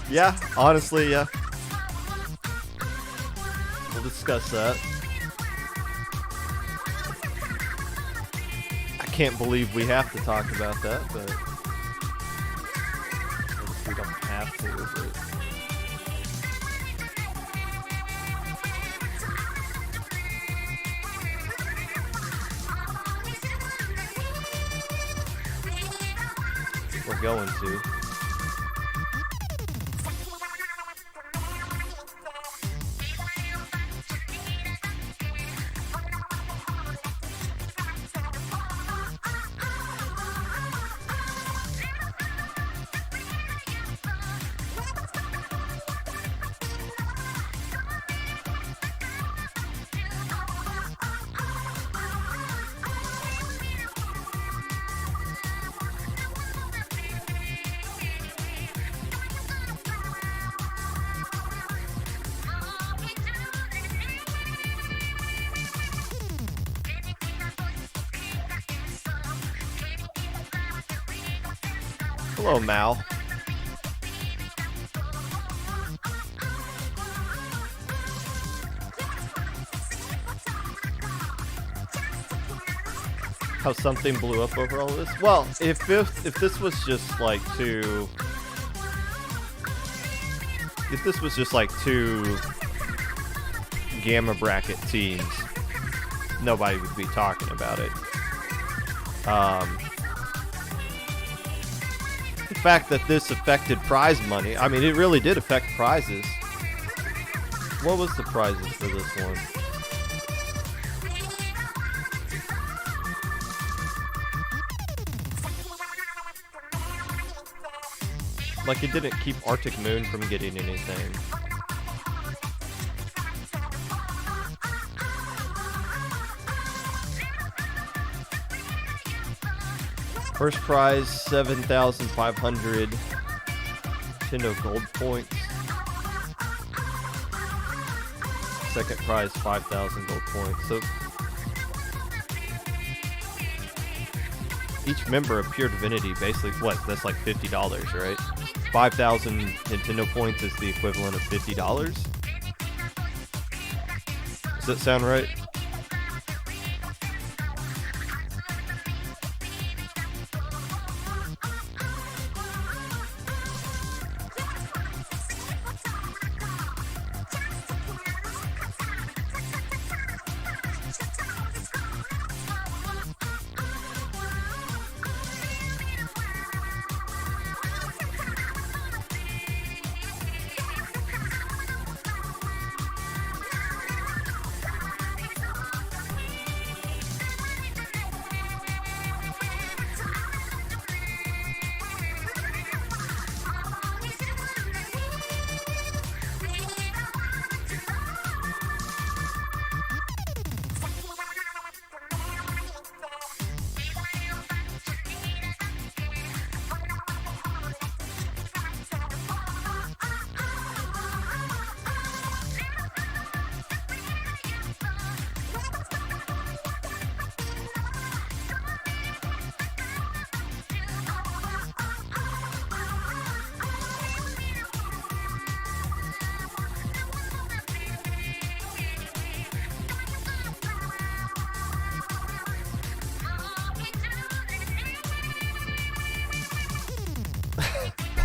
Yeah, honestly, yeah. We'll discuss that. I can't believe we have to talk about that, but I guess we don't have to, but... We're going to. Hello, Mal. How something blew up over all this? Well, if this was just like two... If this was just like two gamma bracket teams, nobody would be talking about it. The fact that this affected prize money, I mean, it really did affect prizes. What was the prizes for this one? Like, it didn't keep Arctic Moon from getting anything. First prize, 7,500 Nintendo Gold points. Second prize, 5,000 gold points. So each member of Pure Divinity, basically, what? That's like $50, right? 5,000 Nintendo points is the equivalent of $50. Does that sound right?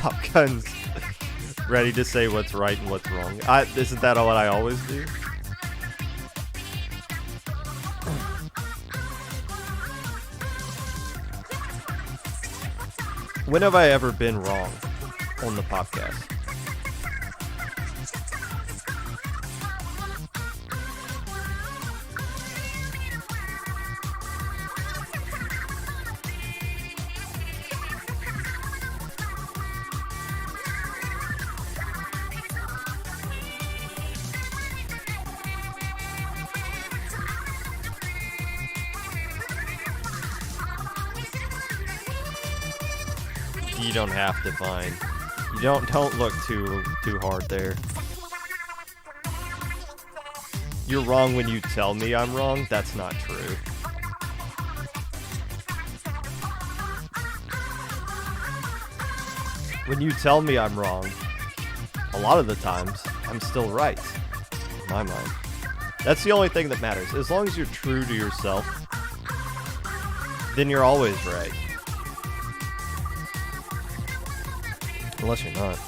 Popgun's ready to say what's right and what's wrong. Isn't that what I always do? When have I ever been wrong on the podcast? You don't have to find. You don't look too hard there. You're wrong when you tell me I'm wrong. That's not true. When you tell me I'm wrong, a lot of the times, I'm still right. In my mind. That's the only thing that matters. As long as you're true to yourself, then you're always right. Unless you're not.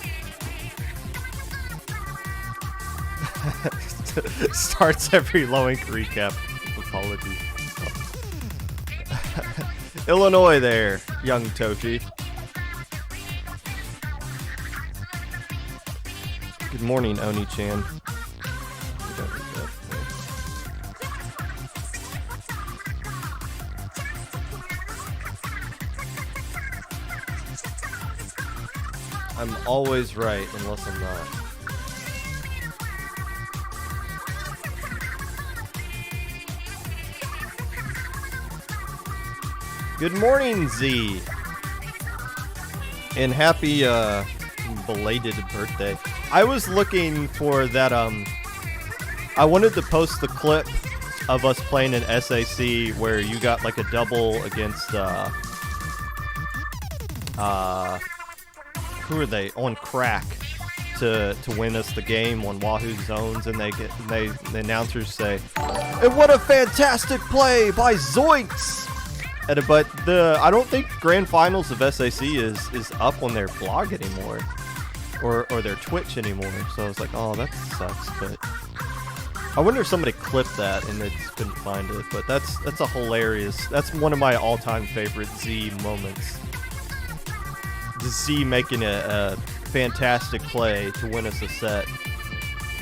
Starts every low ink recap. Apologies. Illinois there, young Tochi. Good morning, Oni-chan. I'm always right unless I'm not. Good morning, Z. And happy belated birthday. I was looking for that I wanted to post the clip of us playing an SAC where you got like a double against who are they on crack to win us the game on Wahoo zones, and the announcers say, "And what a fantastic play by Zoinks!" But I don't think Grand Finals of SAC is up on their blog anymore, or their Twitch anymore. So I was like, oh, that sucks. But I wonder if somebody clipped that and they just couldn't find it. But that's a hilarious. That's one of my all-time favorite Z moments. The Z making a fantastic play to win us a set,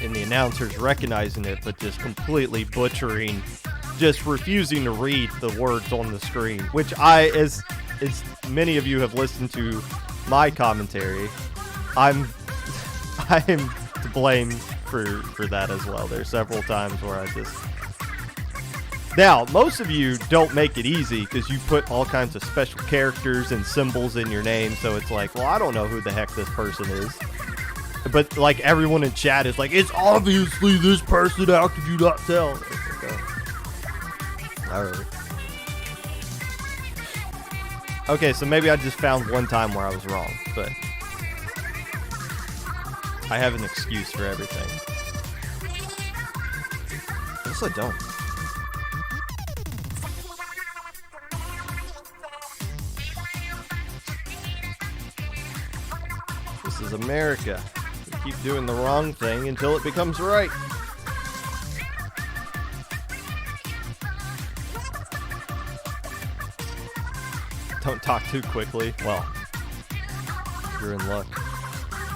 and the announcers recognizing it, but just completely butchering. Just refusing to read the words on the screen, which as many of you have listened to my commentary, I am to blame for that as well. There's several times where I just... Now, most of you don't make it easy because you put all kinds of special characters and symbols in your name, so it's like, well, I don't know who the heck this person is. But like everyone in chat is like, it's obviously this person, how could you not tell? Alright. Okay, so maybe I just found one time where I was wrong, but I have an excuse for everything. I guess I don't. This is America. We keep doing the wrong thing until it becomes right. Don't talk too quickly. Well, you're in luck.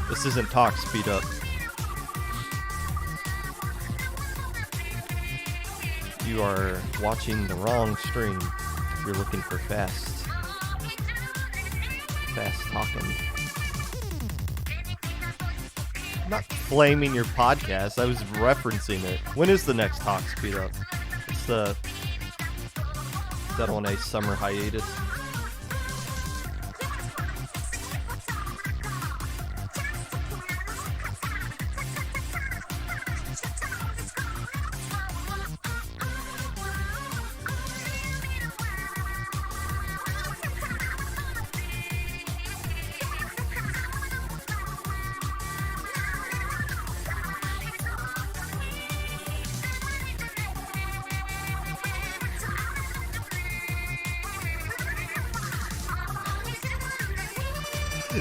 This isn't talk speed up. You are watching the wrong stream if you're looking for fast talking. I'm not blaming your podcast. I was referencing it. When is the next talk speed up? Is that on a summer hiatus?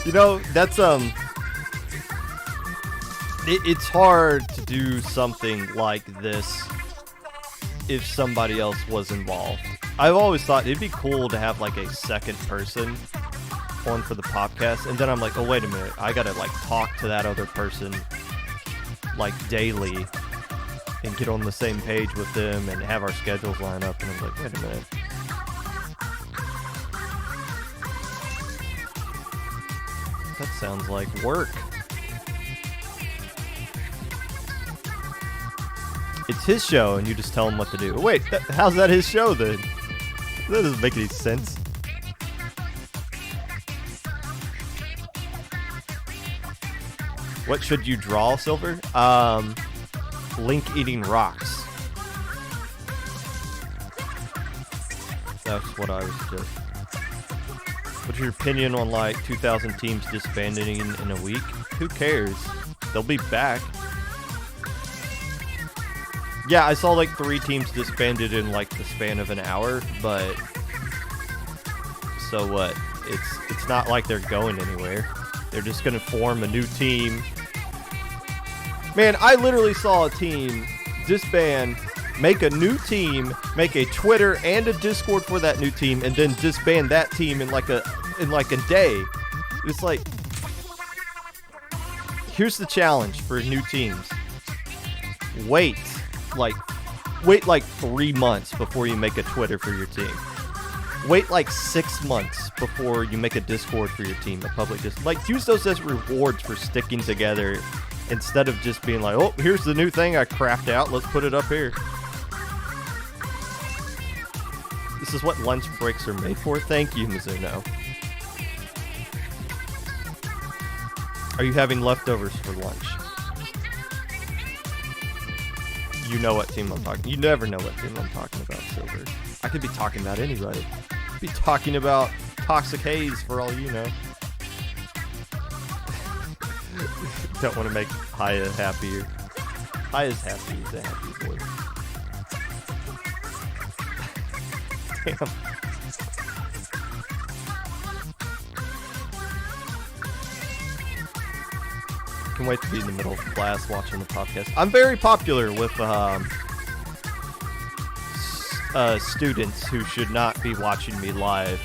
You know, that's it's hard to do something like this if somebody else was involved. I've always thought it'd be cool to have like a second person on for the podcast, and then I'm like, oh wait a minute, I gotta like talk to that other person like daily and get on the same page with them and have our schedules line up, and I'm like, wait a minute. That sounds like work. It's his show, and you just tell him what to do. Wait, how's that his show then? That doesn't make any sense. What should you draw, Silver? Link eating rocks. That's what I was just... What's your opinion on like 2,000 teams disbanding in a week? Who cares? they'll be back. Yeah, I saw like 3 teams disbanded in like the span of an hour, but so what? It's not like they're going anywhere. They're just gonna form a new team. Man, I literally saw a team disband, make a new team, make a Twitter and a Discord for that new team, and then disband that team in like a day. It's like, here's the challenge for new teams. Wait like 3 months before you make a Twitter for your team. Wait like 6 months before you make a Discord for your team, a public Discord. Like, use those as rewards for sticking together instead of just being like, oh, here's the new thing I craft out, let's put it up here. This is what lunch breaks are made for. Thank you, Mizuno. Are you having leftovers for lunch? You know what team I'm talking. You never know what team I'm talking about, Silver. I could be talking about anybody. I could be talking about Toxic Haze for all you know. Don't want to make Haya happier. Haya's happy. He's a happy boy. Damn. Can wait to be in the middle of class watching the podcast. I'm very popular with students who should not be watching me live,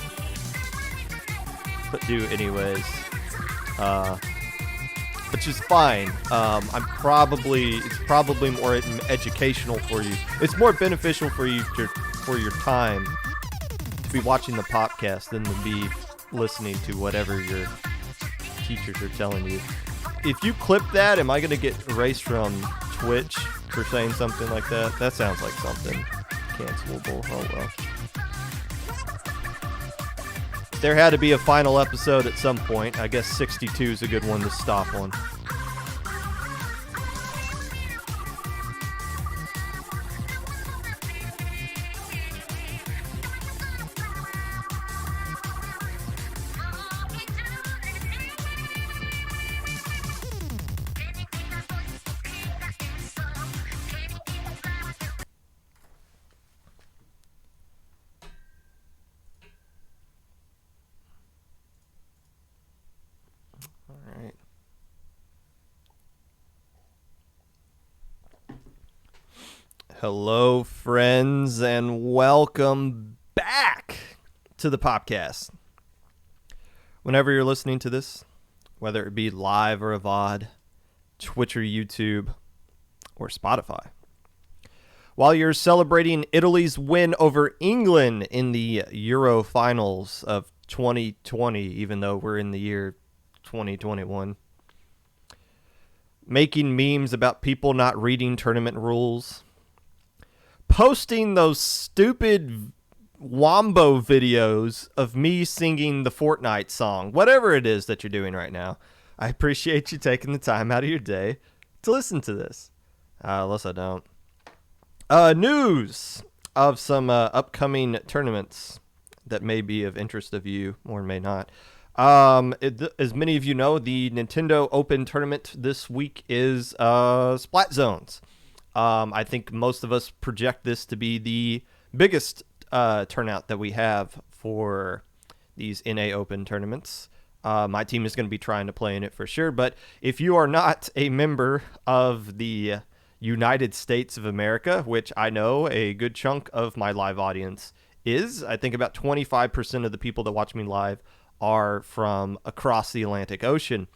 but do anyways. Which is fine. It's probably more educational for you. It's more beneficial for you for your time to be watching the podcast than to be listening to whatever your teachers are telling you. If you clip that, am I going to get erased from Twitch for saying something like that? That sounds like something cancelable. Oh well. There had to be a final episode at some point. I guess 62 is a good one to stop on. Hello, friends, and welcome back to the Popcast. Whenever you're listening to this, whether it be live or a VOD, Twitch or YouTube, or Spotify, while you're celebrating Italy's win over England in the Euro finals of 2020, even though we're in the year 2021, making memes about people not reading tournament rules, posting those stupid Wombo videos of me singing the Fortnite song, whatever it is that you're doing right now. I appreciate you taking the time out of your day to listen to this. Unless I don't. News of some upcoming tournaments that may be of interest of you or may not. As many of you know, the Nintendo Open tournament this week is Splat Zones. I think most of us project this to be the biggest turnout that we have for these NA Open tournaments. My team is going to be trying to play in it for sure, but if you are not a member of the United States of America, which I know a good chunk of my live audience is, I think about 25% of the people that watch me live are from across the Atlantic Ocean.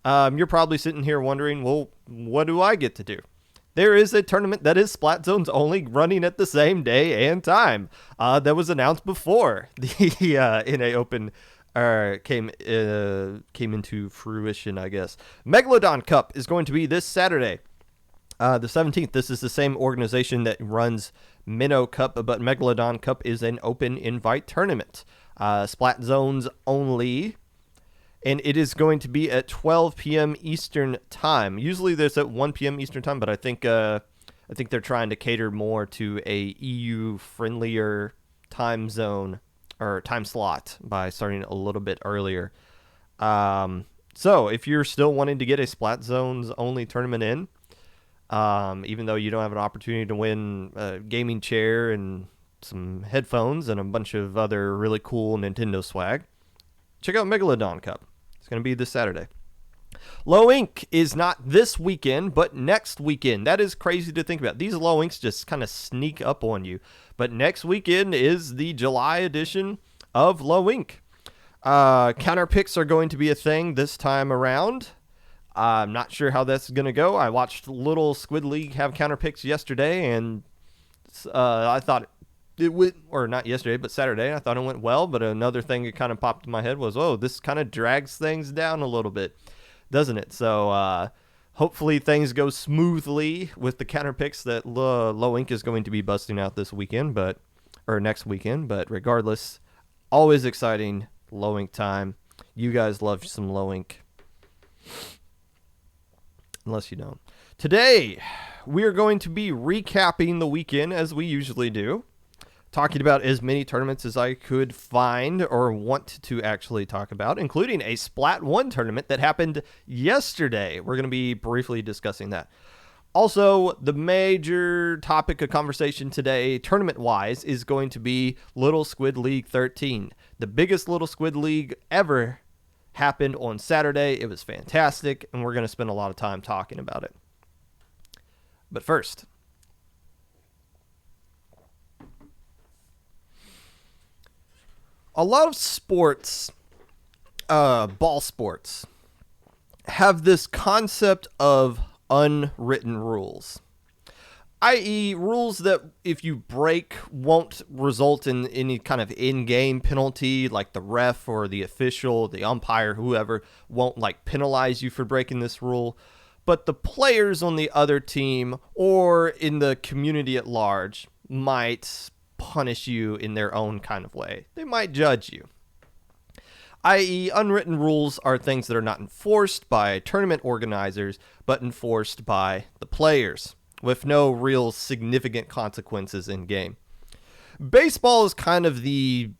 You're probably sitting here wondering, well, what do I get to do? There is a tournament that is Splat Zones only, running at the same day and time. That was announced before the NA Open came into fruition, I guess. Megalodon Cup is going to be this Saturday, the 17th. This is the same organization that runs Minnow Cup, but Megalodon Cup is an open invite tournament. Splat Zones only. And it is going to be at 12 p.m. Eastern time. Usually there's at 1 p.m. Eastern time, but I think they're trying to cater more to a EU friendlier time zone or time slot by starting a little bit earlier. So if you're still wanting to get a Splat Zones only tournament in, even though you don't have an opportunity to win a gaming chair and some headphones and a bunch of other really cool Nintendo swag, check out Megalodon Cup. It's going to be this Saturday. Low Ink is not this weekend, but next weekend. That is crazy to think about. These Low Inks just kind of sneak up on you. But next weekend is the July edition of Low Ink. Counter picks are going to be a thing this time around. I'm not sure how that's going to go. I watched Little Squid League have counter picks yesterday, and I thought it went, or not yesterday, but Saturday. I thought it went well, but another thing that kind of popped in my head was, oh, this kind of drags things down a little bit, doesn't it? So hopefully things go smoothly with the counter picks that Low Ink is going to be busting out this weekend, or next weekend. But regardless, always exciting Low Ink time. You guys love some Low Ink. Unless you don't. Today, we are going to be recapping the weekend as we usually do. Talking about as many tournaments as I could find or want to actually talk about, including a Splat 1 tournament that happened yesterday. We're going to be briefly discussing that. Also, the major topic of conversation today, tournament-wise, is going to be Little Squid League 13. The biggest Little Squid League ever happened on Saturday. It was fantastic, and we're going to spend a lot of time talking about it. But first, a lot of sports, ball sports, have this concept of unwritten rules, i.e. rules that if you break won't result in any kind of in-game penalty, like the ref or the official, the umpire, whoever won't like penalize you for breaking this rule, but the players on the other team or in the community at large might punish you in their own kind of way. They might judge you. I.e., unwritten rules are things that are not enforced by tournament organizers, but enforced by the players, with no real significant consequences in game. Baseball is kind of the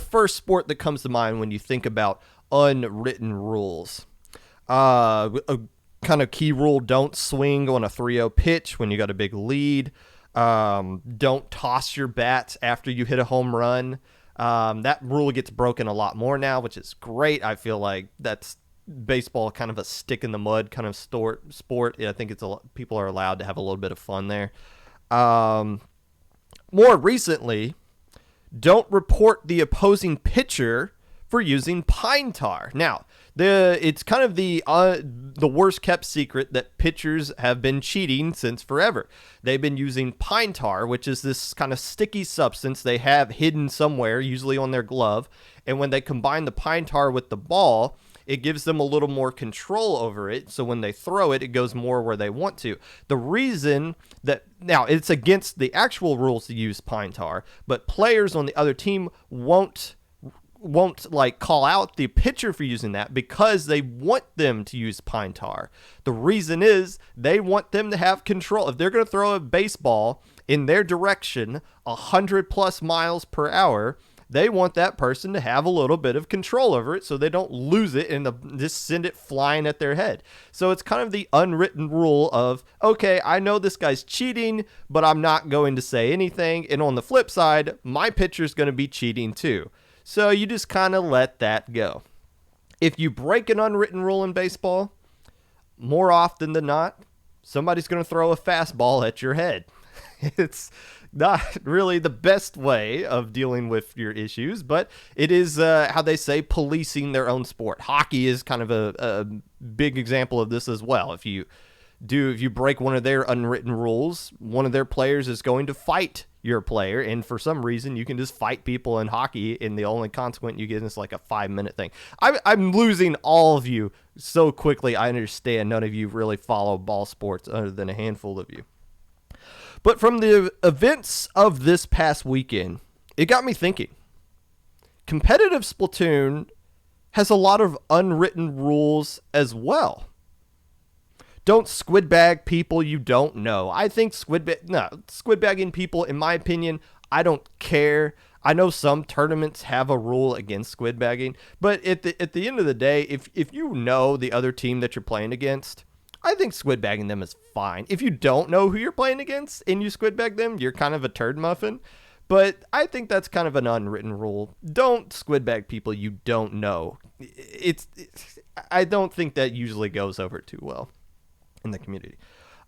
first sport that comes to mind when you think about unwritten rules. A kind of key rule: don't swing on a 3-0 pitch when you got a big lead. Don't toss your bat after you hit a home run. That rule gets broken a lot more now, which is great. I feel like that's baseball kind of a stick in the mud kind of sport. I think people are allowed to have a little bit of fun there. More recently, don't report the opposing pitcher for using pine tar. Now, it's kind of the worst kept secret that pitchers have been cheating since forever. They've been using pine tar, which is this kind of sticky substance they have hidden somewhere, usually on their glove. And when they combine the pine tar with the ball, it gives them a little more control over it. So when they throw it, it goes more where they want to. The reason that now it's against the actual rules to use pine tar, but players on the other team won't like call out the pitcher for using that because they want them to use pine tar. The reason is they want them to have control. If they're going to throw a baseball in their direction 100+ miles per hour, they want that person to have a little bit of control over it so they don't lose it and just send it flying at their head. So it's kind of the unwritten rule of, okay, I know this guy's cheating, but I'm not going to say anything. And on the flip side, my pitcher's going to be cheating too. So you just kind of let that go. If you break an unwritten rule in baseball, more often than not, somebody's going to throw a fastball at your head. It's not really the best way of dealing with your issues, but it is how they say policing their own sport. Hockey is kind of a big example of this as well. If you break one of their unwritten rules, one of their players is going to fight your player, and for some reason you can just fight people in hockey, and the only consequence you get is like a 5-minute thing. I'm losing all of you so quickly. I understand none of you really follow ball sports other than a handful of you. But from the events of this past weekend, it got me thinking. Competitive Splatoon has a lot of unwritten rules as well. Don't squid bag people you don't know. I think squid bagging people, in my opinion, I don't care. I know some tournaments have a rule against squid bagging, but at the end of the day, if you know the other team that you're playing against, I think squid bagging them is fine. If you don't know who you're playing against and you squid bag them, you're kind of a turd muffin. But I think that's kind of an unwritten rule. Don't squid bag people you don't know. I don't think that usually goes over too well in the community.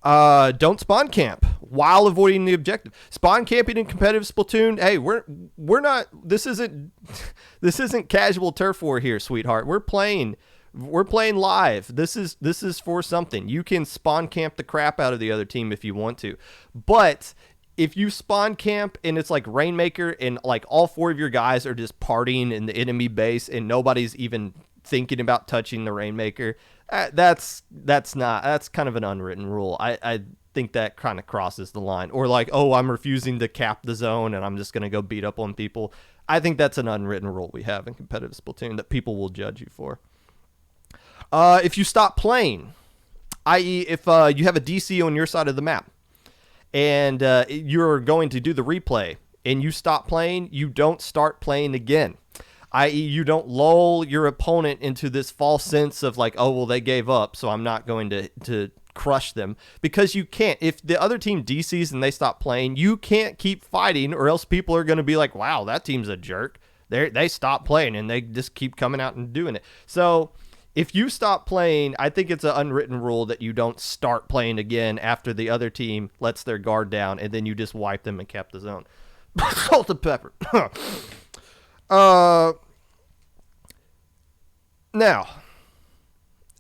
Don't spawn camp while avoiding the objective. Spawn camping in competitive Splatoon. Hey, we're not. This isn't casual turf war here, sweetheart. We're playing live. This is for something. You can spawn camp the crap out of the other team if you want to, but if you spawn camp and it's like Rainmaker and like all 4 of your guys are just partying in the enemy base and nobody's even thinking about touching the Rainmaker, that's kind of an unwritten rule. I think that kind of crosses the line. Or like, oh, I'm refusing to cap the zone and I'm just going to go beat up on people. I think that's an unwritten rule we have in competitive Splatoon that people will judge you for. If you stop playing, i.e. if you have a DC on your side of the map, and you're going to do the replay, and you stop playing, you don't start playing again. I.e., you don't lull your opponent into this false sense of like, oh, well, they gave up, so I'm not going to crush them. Because you can't. If the other team DCs and they stop playing, you can't keep fighting, or else people are going to be like, wow, that team's a jerk. They stop playing, and they just keep coming out and doing it. So if you stop playing, I think it's an unwritten rule that you don't start playing again after the other team lets their guard down, and then you just wipe them and cap the zone. Salt and pepper. Now,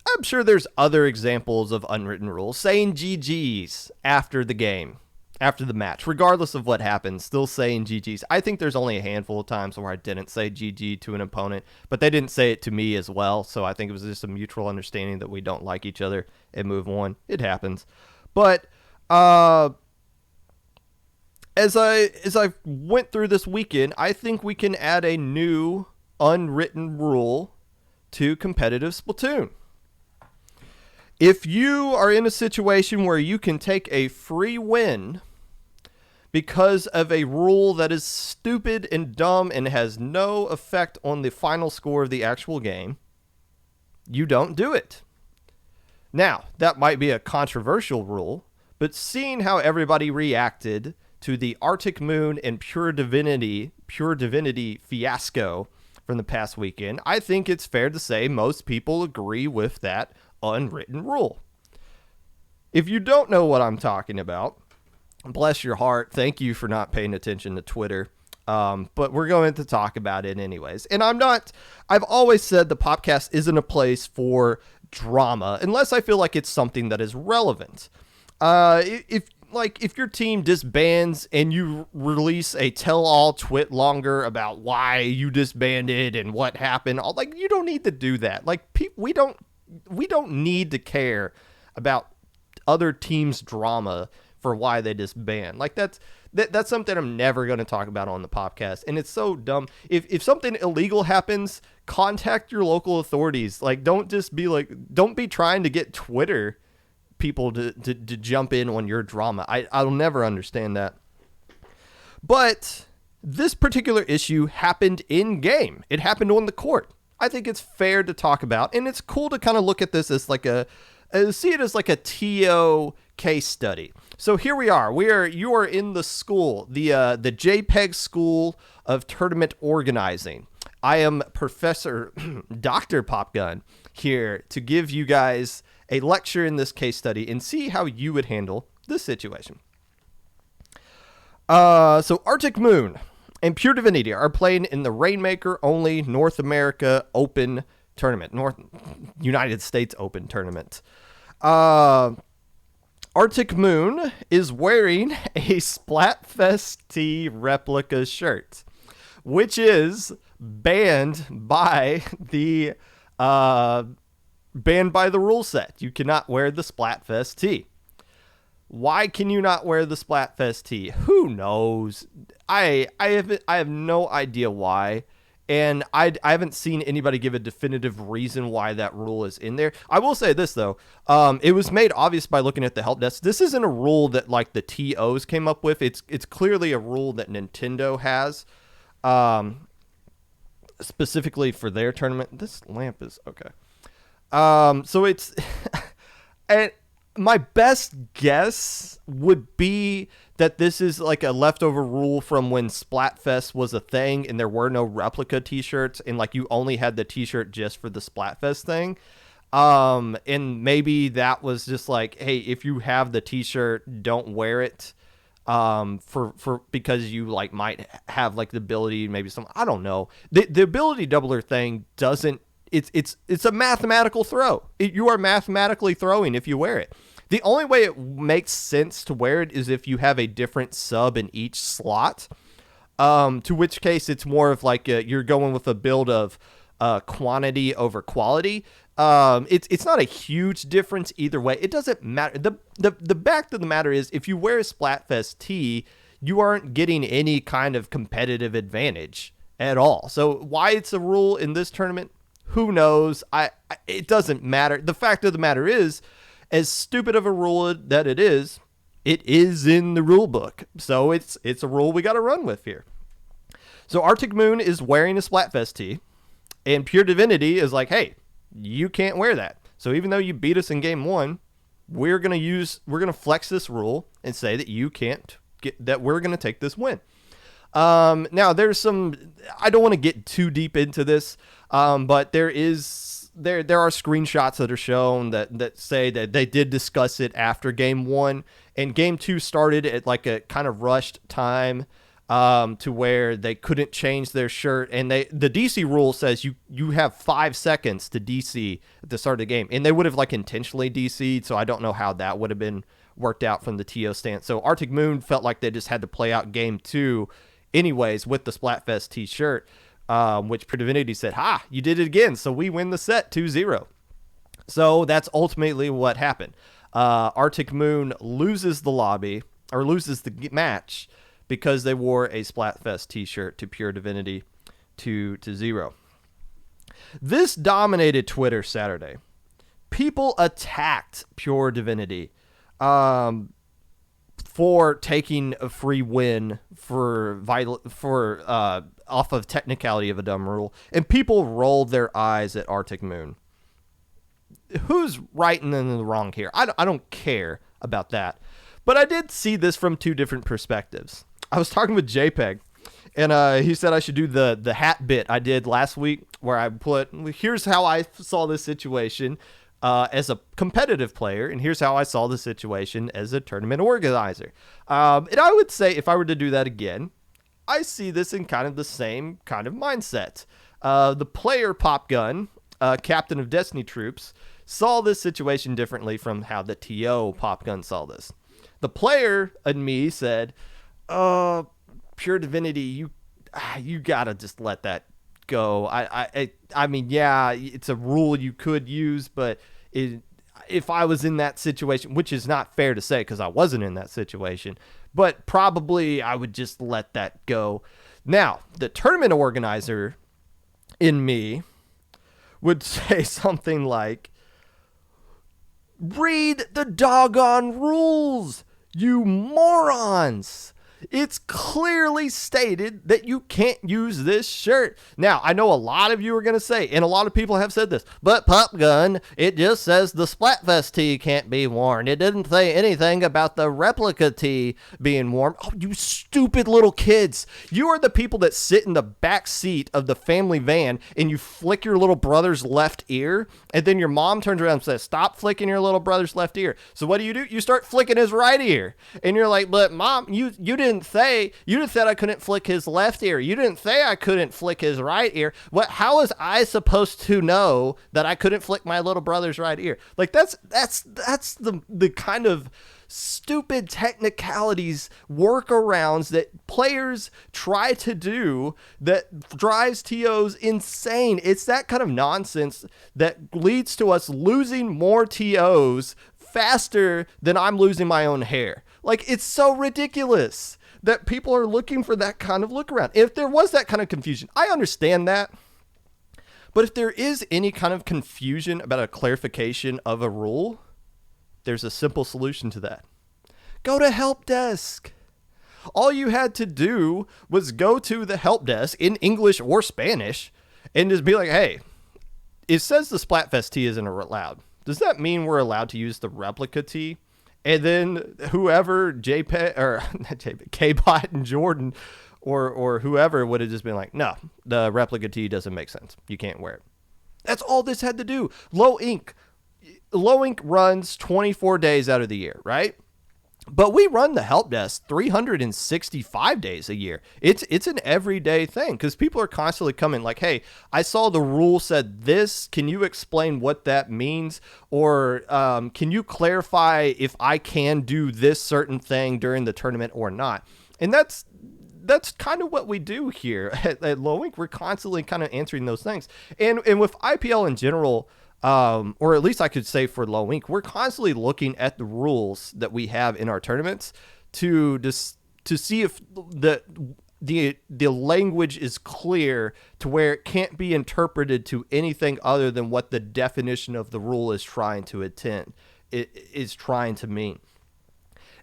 I'm sure there's other examples of unwritten rules. Saying GGs after the game, after the match, regardless of what happens, still saying GGs. I think there's only a handful of times where I didn't say GG to an opponent, but they didn't say it to me as well, so I think it was just a mutual understanding that we don't like each other and move on. It happens. But as I went through this weekend, I think we can add a new unwritten rule to competitive Splatoon. If you are in a situation where you can take a free win because of a rule that is stupid and dumb and has no effect on the final score of the actual game, you don't do it. Now, that might be a controversial rule, but seeing how everybody reacted to the Arctic Moon and Pure Divinity fiasco from the past weekend, I think it's fair to say most people agree with that unwritten rule. If you don't know what I'm talking about, bless your heart, thank you for not paying attention to Twitter. But we're going to talk about it anyways. And I've always said the Popcast isn't a place for drama unless I feel like it's something that is relevant. If your team disbands and you release a tell-all twit longer about why you disbanded and what happened, like, you don't need to do that. Like, we don't need to care about other teams' drama for why they disband. Like, that's something I'm never going to talk about on the podcast, and it's so dumb. If something illegal happens, contact your local authorities. Like, don't be trying to get Twitter people to jump in on your drama. I'll never understand that. But this particular issue happened in game. It happened on the court. I think it's fair to talk about, and it's cool to kind of look at this as like see it as like a TO case study. So here we are. You are in the school, the JPEG School of Tournament Organizing. I am Professor Dr. Popgun here to give you guys a lecture in this case study and see how you would handle this situation. So Arctic Moon and Pure Divinity are playing in the Rainmaker only North America Open Tournament, United States Open Tournament. Arctic Moon is wearing a Splatfest T replica shirt, which is banned by the rule set. You cannot wear the Splatfest T. Why can you not wear the Splatfest T? Who knows? I have no idea why. And I haven't seen anybody give a definitive reason why that rule is in there. I will say this, though. It was made obvious by looking at the help desk. This isn't a rule that, like, the TOs came up with. It's clearly a rule that Nintendo has. specifically for their tournament. This lamp is okay. So it's and my best guess would be that this is like a leftover rule from when Splatfest was a thing and there were no replica t-shirts and like you only had the t-shirt just for the Splatfest thing. And maybe that was just like, hey, if you have the t-shirt, don't wear it. For because you like might have like the ability, maybe some, I don't know. The ability doubler thing doesn't, it's a mathematical throw. You are mathematically throwing if you wear it. The only way it makes sense to wear it is if you have a different sub in each slot. To which case it's more of like you're going with a build of quantity over quality. It's not a huge difference either way. It doesn't matter. The fact of the matter is, if you wear a Splatfest tee, you aren't getting any kind of competitive advantage at all. So why it's a rule in this tournament, who knows? It doesn't matter. The fact of the matter is, as stupid of a rule that it is in the rule book. So it's a rule we got to run with here. So Arctic Moon is wearing a Splatfest tee, and Pure Divinity is like, hey, you can't wear that. So even though you beat us in game 1, we're going to flex this rule and say that you can't that we're going to take this win. Now there's I don't want to get too deep into this, but there are screenshots that are shown that say that they did discuss it after game 1, and game 2 started at like a kind of rushed time, to where they couldn't change their shirt, and the DC rule says you have 5 seconds to DC at the start of the game, and they would have like intentionally DC'd, so I don't know how that would have been worked out from the TO stance. So Arctic Moon felt like they just had to play out game 2 anyways with the Splatfest t-shirt, which Pure Divinity said, ha, you did it again, so we win the set 2-0. So that's ultimately what happened. Arctic Moon loses the lobby, or loses the match, because they wore a Splatfest t-shirt to Pure Divinity 2-0. This dominated Twitter Saturday. People attacked Pure Divinity for taking a free win for off of technicality of a dumb rule, and people rolled their eyes at Arctic Moon. Who's right and in the wrong here? I don't care about that. But I did see this from two different perspectives. I was talking with JPEG, and he said I should do the hat bit I did last week, where I put, here's how I saw this situation as a competitive player, and here's how I saw the situation as a tournament organizer. And I would say if I were to do that again, I see this in kind of the same kind of mindset. The player Popgun, captain of Destiny Troops, saw this situation differently from how the TO Popgun saw this. The player and me said, Pure Divinity, you gotta just let that go. I mean, yeah, it's a rule you could use, but if I was in that situation, which is not fair to say because I wasn't in that situation, but probably I would just let that go. Now, the tournament organizer in me would say something like, read the doggone rules, you morons. It's clearly stated that you can't use this shirt. Now, I know a lot of you are going to say, and a lot of people have said this, but Popgun, it just says the Splatfest tee can't be worn. It didn't say anything about the replica tee being worn. Oh, you stupid little kids. You are the people that sit in the back seat of the family van and you flick your little brother's left ear, and then your mom turns around and says, stop flicking your little brother's left ear. So what do? You start flicking his right ear. And you're like, but mom, you didn't say I couldn't flick his left ear. You didn't say I couldn't flick his right ear. How was I supposed to know that I couldn't flick my little brother's right ear? Like that's the kind of stupid technicalities, workarounds that players try to do that drives TOs insane. It's that kind of nonsense that leads to us losing more TOs faster than I'm losing my own hair. Like, it's so ridiculous that people are looking for that kind of look around. If there was that kind of confusion, I understand that. But if there is any kind of confusion about a clarification of a rule, there's a simple solution to that. Go to help desk. All you had to do was go to the help desk in English or Spanish and just be like, hey, it says the Splatfest tee isn't allowed. Does that mean we're allowed to use the replica tee? And then whoever, JPEG, or not JPEG, K-Bot and Jordan or whoever would have just been like, no, the replica tee doesn't make sense. You can't wear it. That's all this had to do. Low Ink runs 24 days out of the year, right? But we run the help desk 365 days a year. It's an everyday thing because people are constantly coming like, hey, I saw the rule said this. Can you explain what that means? Or can you clarify if I can do this certain thing during the tournament or not? And that's kind of what we do here at Low Ink. We're constantly kind of answering those things. And with IPL in general, or at least I could say for Low Ink, we're constantly looking at the rules that we have in our tournaments to see if the language is clear to where it can't be interpreted to anything other than what the definition of the rule is trying to mean.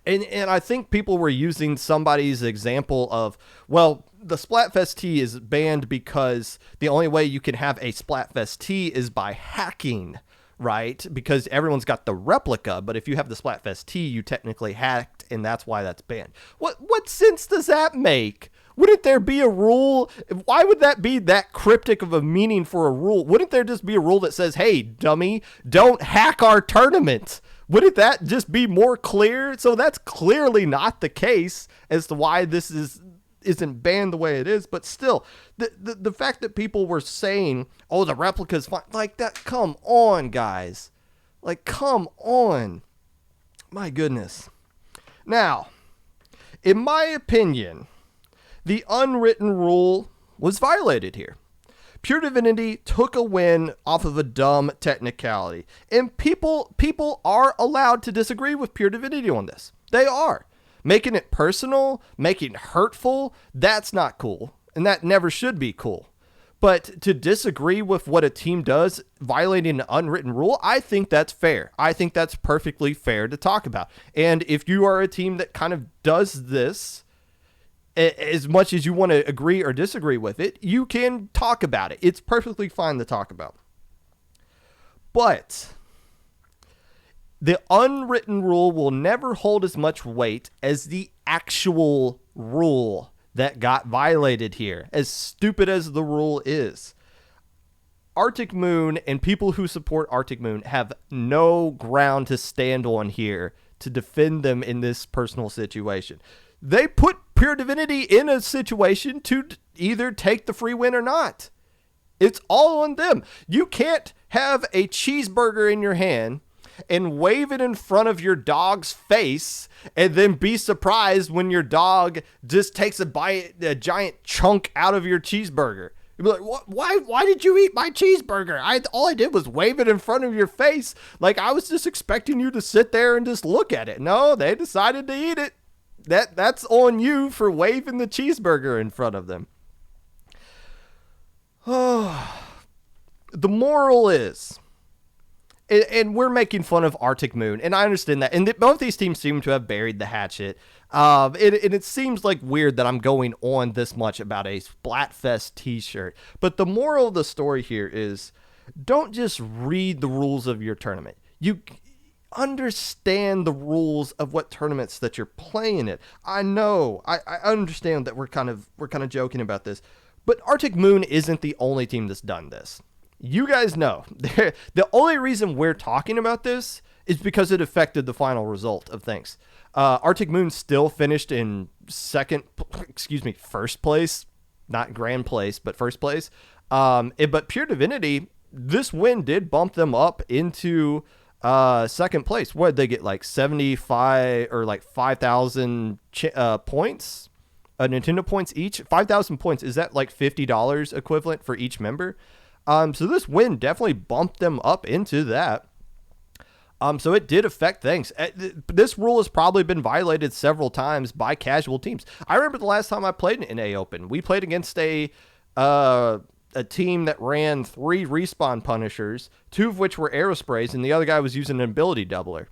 And I think people were using somebody's example of, well, the Splatfest tee is banned because the only way you can have a Splatfest tee is by hacking, right? Because everyone's got the replica, but if you have the Splatfest tee, you technically hacked, and that's why that's banned. What sense does that make? Wouldn't there be a rule? Why would that be that cryptic of a meaning for a rule? Wouldn't there just be a rule that says, hey, dummy, don't hack our tournament? Wouldn't that just be more clear? So that's clearly not the case as to why this isn't banned the way it is. But still, the fact that people were saying, oh, the replica's fine, like that, come on, guys. Like, come on. My goodness. Now, in my opinion, the unwritten rule was violated here. Pure Divinity took a win off of a dumb technicality. And people are allowed to disagree with Pure Divinity on this. They are. Making it personal, making it hurtful, that's not cool. And that never should be cool. But to disagree with what a team does, violating an unwritten rule, I think that's fair. I think that's perfectly fair to talk about. And if you are a team that kind of does this, as much as you want to agree or disagree with it, you can talk about it. It's perfectly fine to talk about. But the unwritten rule will never hold as much weight as the actual rule that got violated here, as stupid as the rule is. Arctic Moon and people who support Arctic Moon have no ground to stand on here to defend them in this personal situation. They put Pure Divinity in a situation to either take the free win or not. It's all on them. You can't have a cheeseburger in your hand and wave it in front of your dog's face and then be surprised when your dog just takes a giant chunk out of your cheeseburger. You'd be like, what? Why did you eat my cheeseburger? All I did was wave it in front of your face. Like, I was just expecting you to sit there and just look at it. No, they decided to eat it. That's on you for waving the cheeseburger in front of them. Oh, the moral is, and we're making fun of Arctic Moon, and I understand that, and both these teams seem to have buried the hatchet. And it seems like weird that I'm going on this much about a Splatfest t-shirt, but the moral of the story here is, don't just read the rules of your tournament. You understand the rules of what tournaments that you're playing in. I know, I understand that we're kind of joking about this, but Arctic Moon isn't the only team that's done this. You guys know, the only reason we're talking about this is because it affected the final result of things. Arctic Moon still finished in first place, not grand place, but first place. But Pure Divinity, this win did bump them up into second place. What did they get, like 75 or like 5,000 points? Nintendo points each? 5,000 points. Is that like $50 equivalent for each member? So this win definitely bumped them up into that. So it did affect things. This rule has probably been violated several times by casual teams. I remember the last time I played an NA Open. We played against a team that ran 3 respawn punishers, 2 of which were aerosprays, and the other guy was using an ability doubler.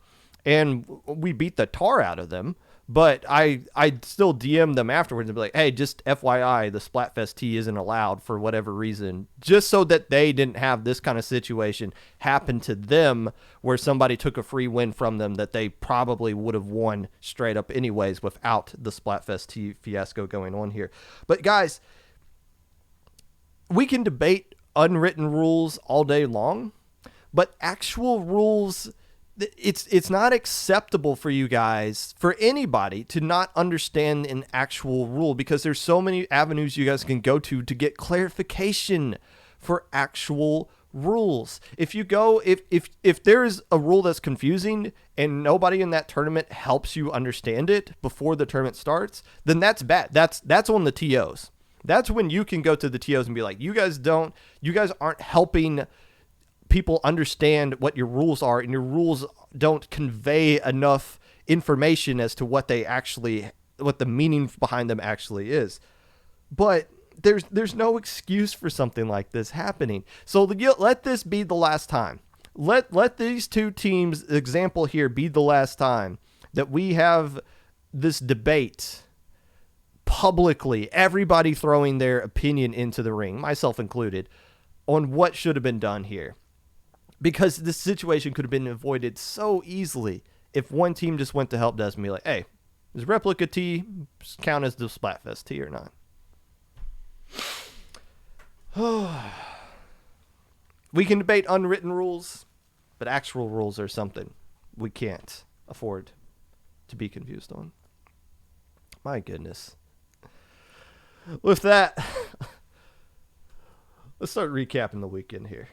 And we beat the tar out of them. But I'd still DM them afterwards and be like, hey, just FYI, the Splatfest tee isn't allowed for whatever reason, just so that they didn't have this kind of situation happen to them where somebody took a free win from them that they probably would have won straight up anyways without the Splatfest tee fiasco going on here. But guys, we can debate unwritten rules all day long, but actual rules, it's not acceptable for you guys, for anybody, to not understand an actual rule, because there's so many avenues you guys can go to get clarification for actual rules. If you go, if there's a rule that's confusing and nobody in that tournament helps you understand it before the tournament starts, then that's bad. That's on the TOs. That's when you can go to the TOs and be like, you guys aren't helping people understand what your rules are, and your rules don't convey enough information as to what the meaning behind them actually is. But there's no excuse for something like this happening. So let this be the last time. Let these two teams' example here be the last time that we have this debate publicly, everybody throwing their opinion into the ring, myself included, on what should have been done here. Because this situation could have been avoided so easily if one team just went to help desk and be like, hey, does replica tee count as the Splatfest tee or not? We can debate unwritten rules, but actual rules are something we can't afford to be confused on. My goodness. With that, let's start recapping the weekend here.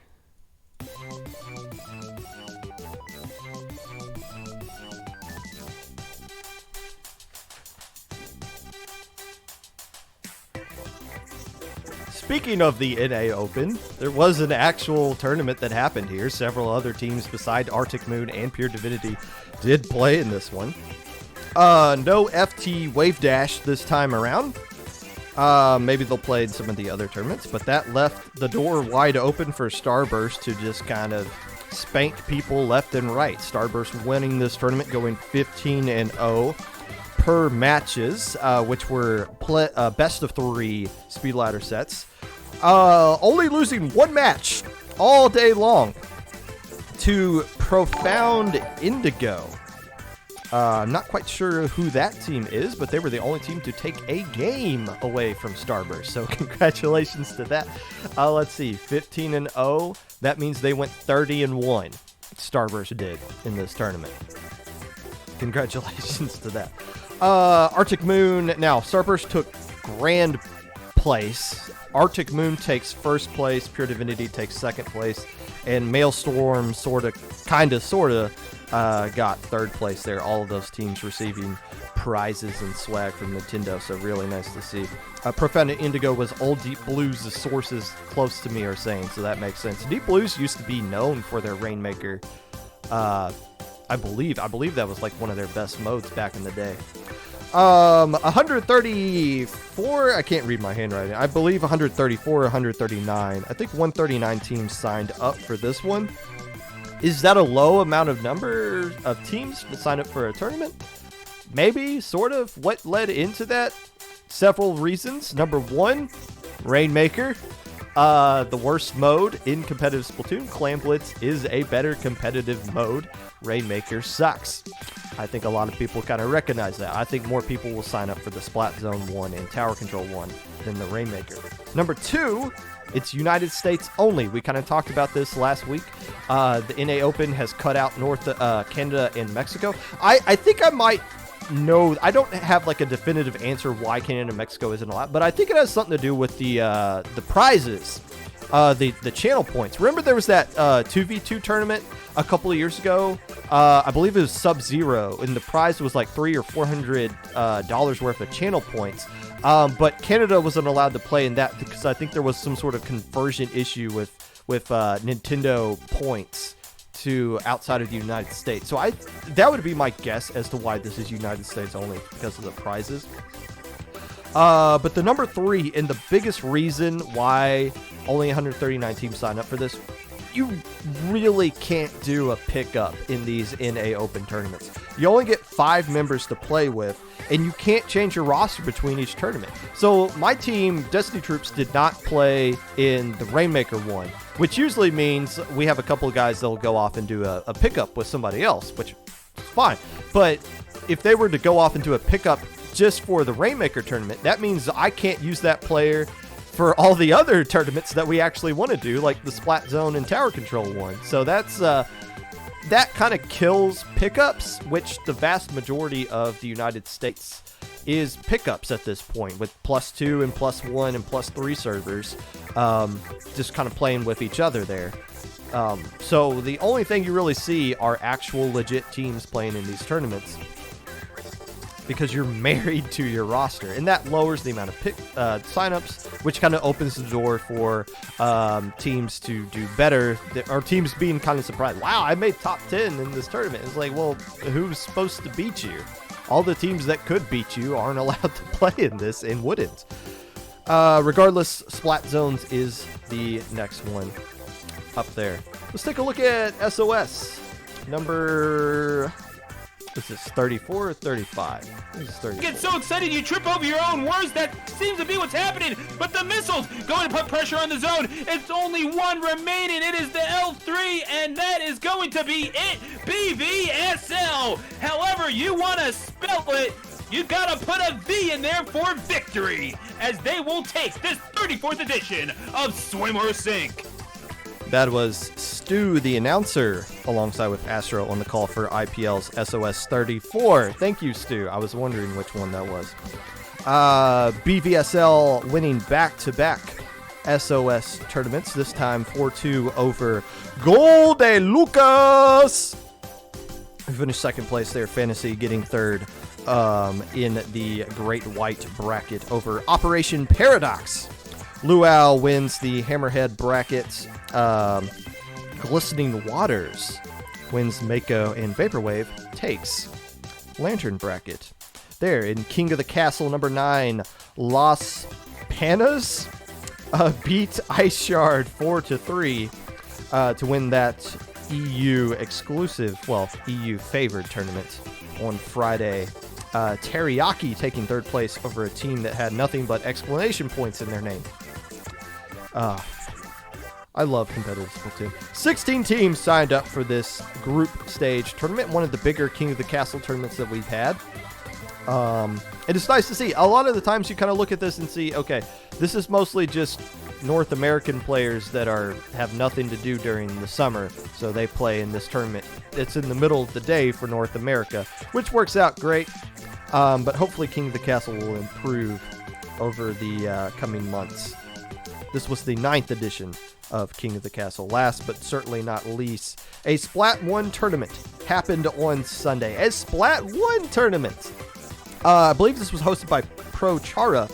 Speaking of the NA Open, there was an actual tournament that happened here. Several other teams beside Arctic Moon and Pure Divinity did play in this one. No FT Wave Dash this time around. Maybe they'll play in some of the other tournaments, but that left the door wide open for Starburst to just kind of spank people left and right. Starburst winning this tournament, going 15-0 per matches, which were best of 3 speed ladder sets. Only losing one match all day long to Profound Indigo. I'm not quite sure who that team is, but they were the only team to take a game away from Starburst. So congratulations to that. Let's see, 15-0. That means they went 30-1. Starburst did in this tournament. Congratulations to that. Arctic Moon. Now, Starburst took grand place. Arctic Moon takes first place. Pure Divinity takes second place. And Maelstrom sorta got third place there. All of those teams receiving prizes and swag from Nintendo, so really nice to see. Profound Indigo was Old Deep Blues, the sources close to me are saying, so that makes sense. Deep Blues used to be known for their Rainmaker. I believe that was like one of their best modes back in the day. 134, I can't read my handwriting. I believe 134 or 139. I think 139 teams signed up for this one. Is that a low amount of number of teams to sign up for a tournament? Maybe, sort of. What led into that? Several reasons. Number one, Rainmaker. The worst mode in competitive Splatoon. Clan Blitz is a better competitive mode. Rainmaker sucks. I think a lot of people kind of recognize that. I think more people will sign up for the Splat Zone 1 and Tower Control 1 than the Rainmaker. Number two, it's United States only. We kind of talked about this last week. The NA Open has cut out Canada and Mexico. I think I might know. I don't have like a definitive answer why Canada and Mexico isn't allowed, but I think it has something to do with the prizes, the channel points. Remember there was that 2v2 tournament a couple of years ago. I believe it was Sub-Zero, and the prize was like $300 or $400 worth of channel points. But Canada wasn't allowed to play in that because I think there was some sort of conversion issue with Nintendo points to outside of the United States. So that would be my guess as to why this is United States only, because of the prizes. But the number three and the biggest reason why only 139 teams signed up for this, you really can't do a pickup in these NA Open tournaments. You only get 5 members to play with, and you can't change your roster between each tournament. So my team, Destiny Troops, did not play in the Rainmaker one, which usually means we have a couple of guys that'll go off and do a pickup with somebody else, which is fine. But if they were to go off and do a pickup just for the Rainmaker tournament, that means I can't use that player for all the other tournaments that we actually want to do, like the Splat Zone and Tower Control one. So that's that kind of kills pickups, which the vast majority of the United States is pickups at this point, with +2 and +1 and +3 servers, just kind of playing with each other there. So the only thing you really see are actual legit teams playing in these tournaments, because you're married to your roster, and that lowers the amount of signups, which kind of opens the door for teams to do better, or teams being kind of surprised. Wow, I made top 10 in this tournament. It's like, well, who's supposed to beat you? All the teams that could beat you aren't allowed to play in this and wouldn't. Regardless, Splat Zones is the next one up there. Let's take a look at SOS. Number... Is this 34 or 35? This is 34. You get so excited you trip over your own words. That seems to be what's happening. But the missiles going to put pressure on the zone. It's only one remaining. It is the L3, and that is going to be it. BVSL. However you want to spell it, you got to put a V in there for victory, as they will take this 34th edition of Swim or Sink. That was Stu, the announcer, alongside with Astro on the call for IPL's SOS 34. Thank you, Stu. I was wondering which one that was. BVSL winning back-to-back SOS tournaments, this time 4-2 over Gol de Lucas, who finished second place there. Fantasy getting third in the Great White bracket over Operation Paradox. Luau wins the Hammerhead bracket. Glistening Waters wins Mako, and Vaporwave takes Lantern bracket. There in King of the Castle number 9, Las Panas beat Ice Shard 4-3 to win that EU exclusive, well, EU favored tournament on Friday. Teriyaki taking third place over a team that had nothing but exclamation points in their name. I love competitive Splatoon. 16 teams signed up for this group stage tournament, one of the bigger King of the Castle tournaments that we've had. And it's nice to see. A lot of the times you kind of look at this and see, okay, this is mostly just North American players that have nothing to do during the summer, so they play in this tournament. It's in the middle of the day for North America, which works out great. But hopefully King of the Castle will improve over the coming months. This was the 9th edition of King of the Castle. Last but certainly not least, a Splat 1 tournament happened on Sunday. A Splat 1 tournament! I believe this was hosted by Pro Chara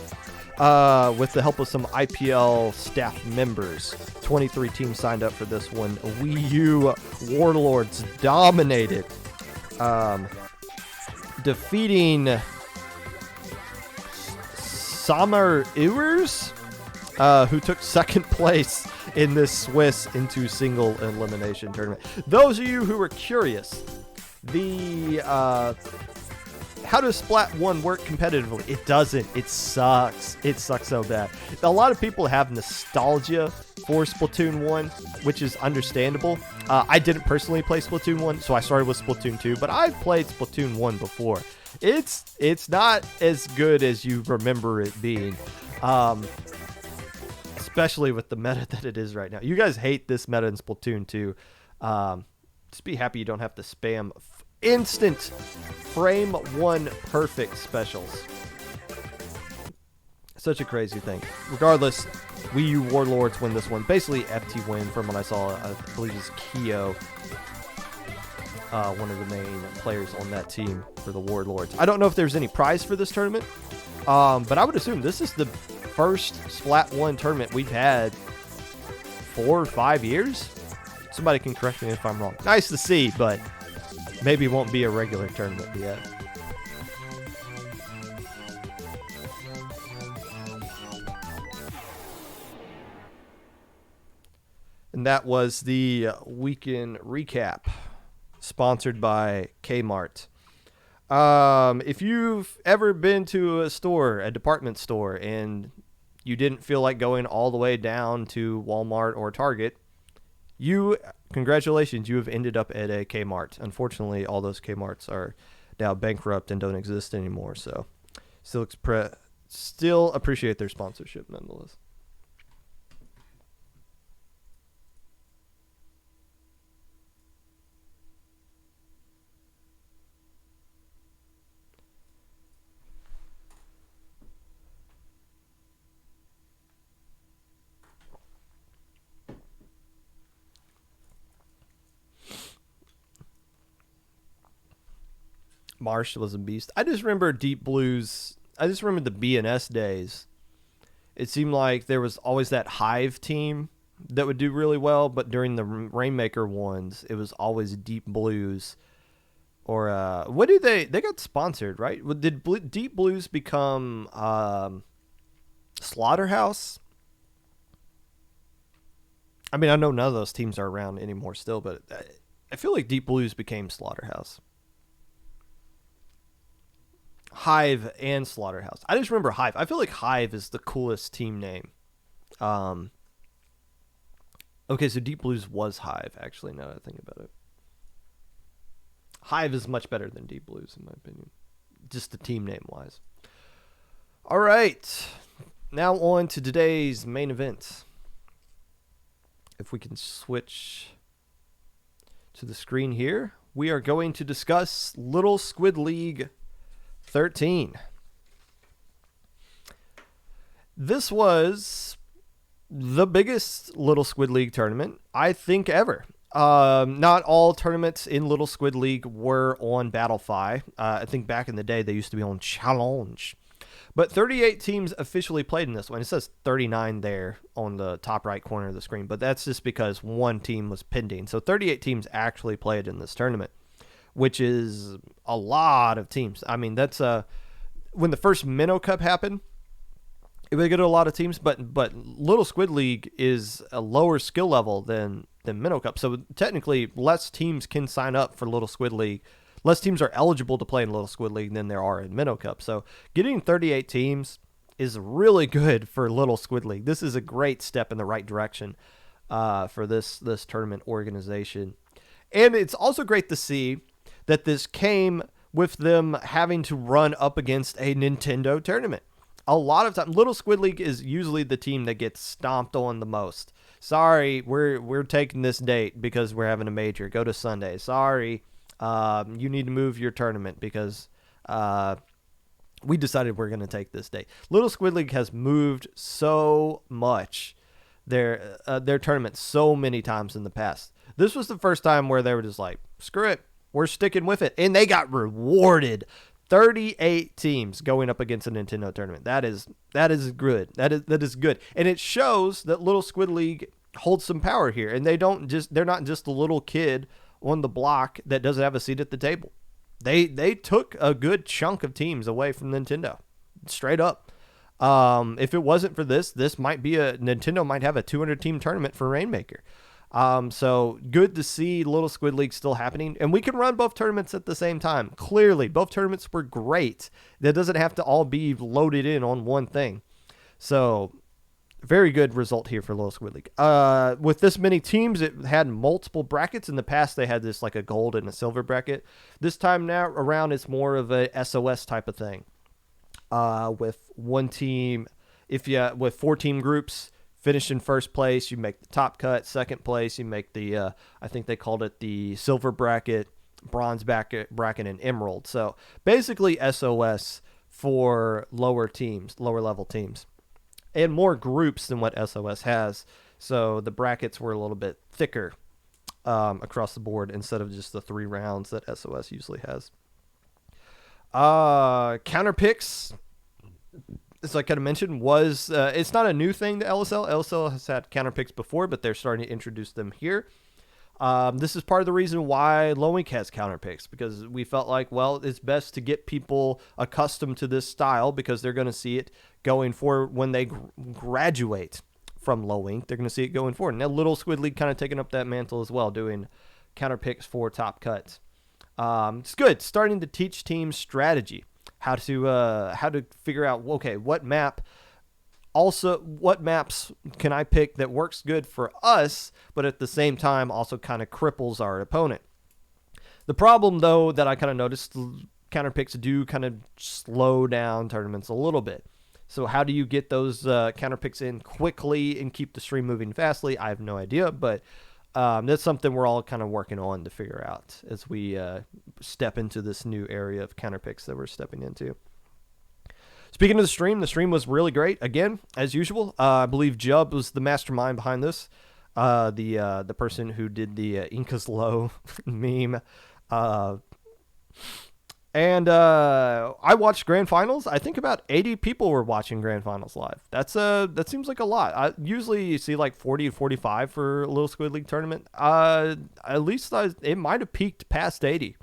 with the help of some IPL staff members. 23 teams signed up for this one. Wii U Warlords dominated, defeating Samar Ewers, who took second place in this Swiss into single elimination tournament. Those of you who are curious, the how does Splat 1 work competitively? It doesn't. It sucks. It sucks so bad. A lot of people have nostalgia for Splatoon 1, which is understandable. I didn't personally play Splatoon 1, so I started with Splatoon 2, but I've played Splatoon 1 before. It's not as good as you remember it being. Especially with the meta that it is right now. You guys hate this meta in Splatoon 2. Just be happy you don't have to spam instant frame 1 perfect specials. Such a crazy thing. Regardless, Wii U Warlords win this one. Basically, FT win from what I saw. I believe it's Kyo, one of the main players on that team for the Warlords. I don't know if there's any prize for this tournament, but I would assume this is the first Splat 1 tournament we've had 4 or 5 years. Somebody can correct me if I'm wrong. Nice to see, but maybe it won't be a regular tournament yet. And And that was the weekend recap, sponsored by Kmart. If you've ever been to a store, a department store, and you didn't feel like going all the way down to Walmart or Target, congratulations, you have ended up at a Kmart. Unfortunately, all those Kmarts are now bankrupt and don't exist anymore. So, still appreciate their sponsorship nonetheless. Marsh was a beast. I just remember Deep Blues. I just remember the BNS days. It seemed like there was always that Hive team that would do really well, but during the Rainmaker ones, it was always Deep Blues. Or what did they got sponsored, right? Did Deep Blues become Slaughterhouse? I mean, I know none of those teams are around anymore still, but I feel like Deep Blues became Slaughterhouse. Hive and Slaughterhouse. I just remember Hive. I feel like Hive is the coolest team name. Okay, so Deep Blues was Hive, actually, now that I think about it. Hive is much better than Deep Blues, in my opinion. Just the team name-wise. All right. Now on to today's main event. If we can switch to the screen here, we are going to discuss Little Squid League 13. This was the biggest Little Squid League tournament, I think, ever. Not all tournaments in Little Squid League were on Battlefy. I think back in the day they used to be on Challenge. But 38 teams officially played in this one. It says 39 there on the top right corner of the screen, but that's just because one team was pending. So 38 teams actually played in this tournament, which is a lot of teams. I mean, that's when the first Minnow Cup happened, it would get a lot of teams, but Little Squid League is a lower skill level than Minnow Cup. So technically, less teams can sign up for Little Squid League. Less teams are eligible to play in Little Squid League than there are in Minnow Cup. So getting 38 teams is really good for Little Squid League. This is a great step in the right direction for this tournament organization. And it's also great to see that this came with them having to run up against a Nintendo tournament. A lot of time, Little Squid League is usually the team that gets stomped on the most. Sorry, we're taking this date because we're having a major. Go to Sunday. Sorry, you need to move your tournament because we decided we're going to take this date. Little Squid League has moved so much their tournament so many times in the past. This was the first time where they were just like, screw it, we're sticking with it, and they got rewarded. 38 teams going up against a Nintendo tournament. That is good. That is good. And it shows that Little Squid League holds some power here. And they're not just the little kid on the block that doesn't have a seat at the table. They took a good chunk of teams away from Nintendo. Straight up. If it wasn't for this might be Nintendo might have a 200 team tournament for Rainmaker. So good to see Little Squid League still happening, and we can run both tournaments at the same time. Clearly, both tournaments were great. That doesn't have to all be loaded in on one thing. So very good result here for Little Squid League. With this many teams, it had multiple brackets. In the past, they had this like a gold and a silver bracket. This time now around, it's more of a SOS type of thing. With one team, with 4 team groups, finish in first place, you make the top cut. Second place, you make the, I think they called it the silver bracket, bronze bracket, and emerald. So basically SOS for lower level teams. And more groups than what SOS has. So the brackets were a little bit thicker across the board instead of just the 3 rounds that SOS usually has. Counter picks, as I kind of mentioned, was it's not a new thing to LSL. LSL has had counter picks before, but they're starting to introduce them here. This is part of the reason why Lone Week has counter picks, because we felt like, well, it's best to get people accustomed to this style because they're going to see it going forward when they graduate from Low Ink. They're going to see it going forward. Now, Little Squid League kind of taking up that mantle as well, doing counter picks for top cuts. It's good. Starting to teach teams strategy, how to figure out, okay, what maps can I pick that works good for us, but at the same time also kind of cripples our opponent. The problem, though, that I kind of noticed, counter picks do kind of slow down tournaments a little bit. So how do you get those counter picks in quickly and keep the stream moving fastly? I have no idea, but that's something we're all kind of working on to figure out as we step into this new area of counter picks that we're stepping into. Speaking of the stream was really great. Again, as usual, I believe Jubb was the mastermind behind this. The person who did the Inca's Low meme. And I watched Grand Finals. I think about 80 people were watching Grand Finals live. That seems like a lot. Usually you see like 40 to 45 for a Little Squid League tournament. At least it might have peaked past 80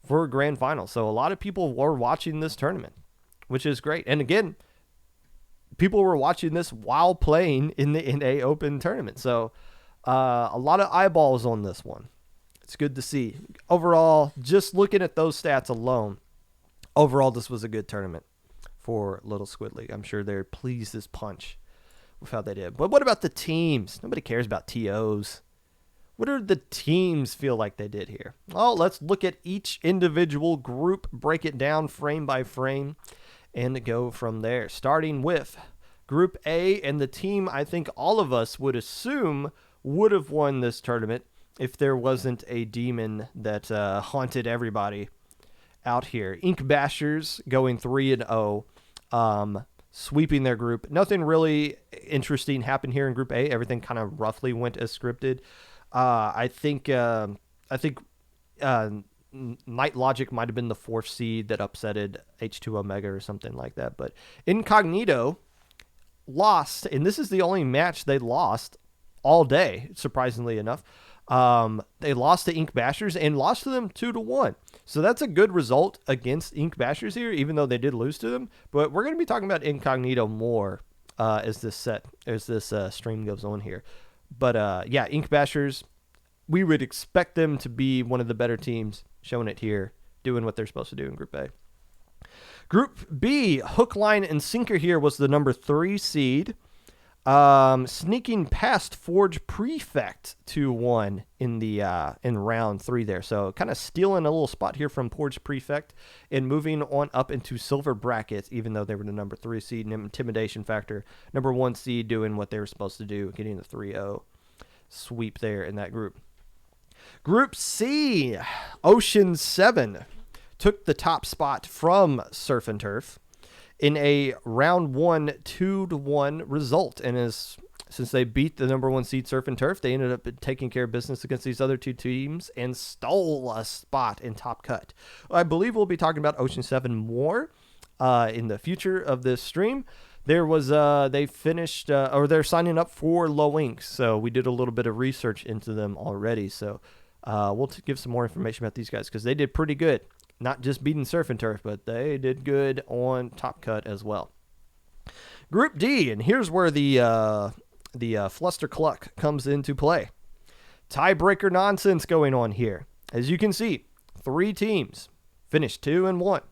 for Grand Finals. So a lot of people were watching this tournament, which is great. And again, people were watching this while playing in the NA Open tournament. So a lot of eyeballs on this one. It's good to see. Overall, just looking at those stats alone, overall, this was a good tournament for Little Squid League. I'm sure they're pleased as punch with how they did. But what about the teams? Nobody cares about TOs. What do the teams feel like they did here? Well, let's look at each individual group, break it down frame by frame, and go from there. Starting with Group A, and the team I think all of us would assume would have won this tournament if there wasn't a demon that haunted everybody out here. Ink Bashers going 3-0, sweeping their group. Nothing really interesting happened here in Group A. Everything kind of roughly went as scripted. I think Night Logic might have been the 4th seed that upsetted H2 Omega or something like that. But Incognito lost, and this is the only match they lost all day, surprisingly enough. They lost to Ink Bashers and lost to them 2-1. So that's a good result against Ink Bashers here, even though they did lose to them. But we're going to be talking about Incognito more as this stream goes on here. But yeah, Ink Bashers, we would expect them to be one of the better teams, showing it here, doing what they're supposed to do in Group A. Group B, hook, line, and sinker here was the number 3 seed. Sneaking past Forge Prefect 2-1 in round 3 there. So kind of stealing a little spot here from Forge Prefect and moving on up into silver brackets, even though they were the number 3 seed and intimidation factor. Number 1 seed doing what they were supposed to do, getting the 3-0 sweep there in that group. Group C, Ocean 7 took the top spot from Surf and Turf in a round 1 2-1 result. And since they beat the number 1 seed Surf and Turf, they ended up taking care of business against these other 2 teams and stole a spot in top cut. I believe we'll be talking about Ocean 7 more in the future of this stream. There was they finished or they're signing up for Low Ink, so we did a little bit of research into them already. So we'll give some more information about these guys because they did pretty good. Not just beating Surf and Turf, but they did good on Top Cut as well. Group D, and here's where the Fluster Cluck comes into play. Tiebreaker nonsense going on here. As you can see, 3 teams finished 2-1.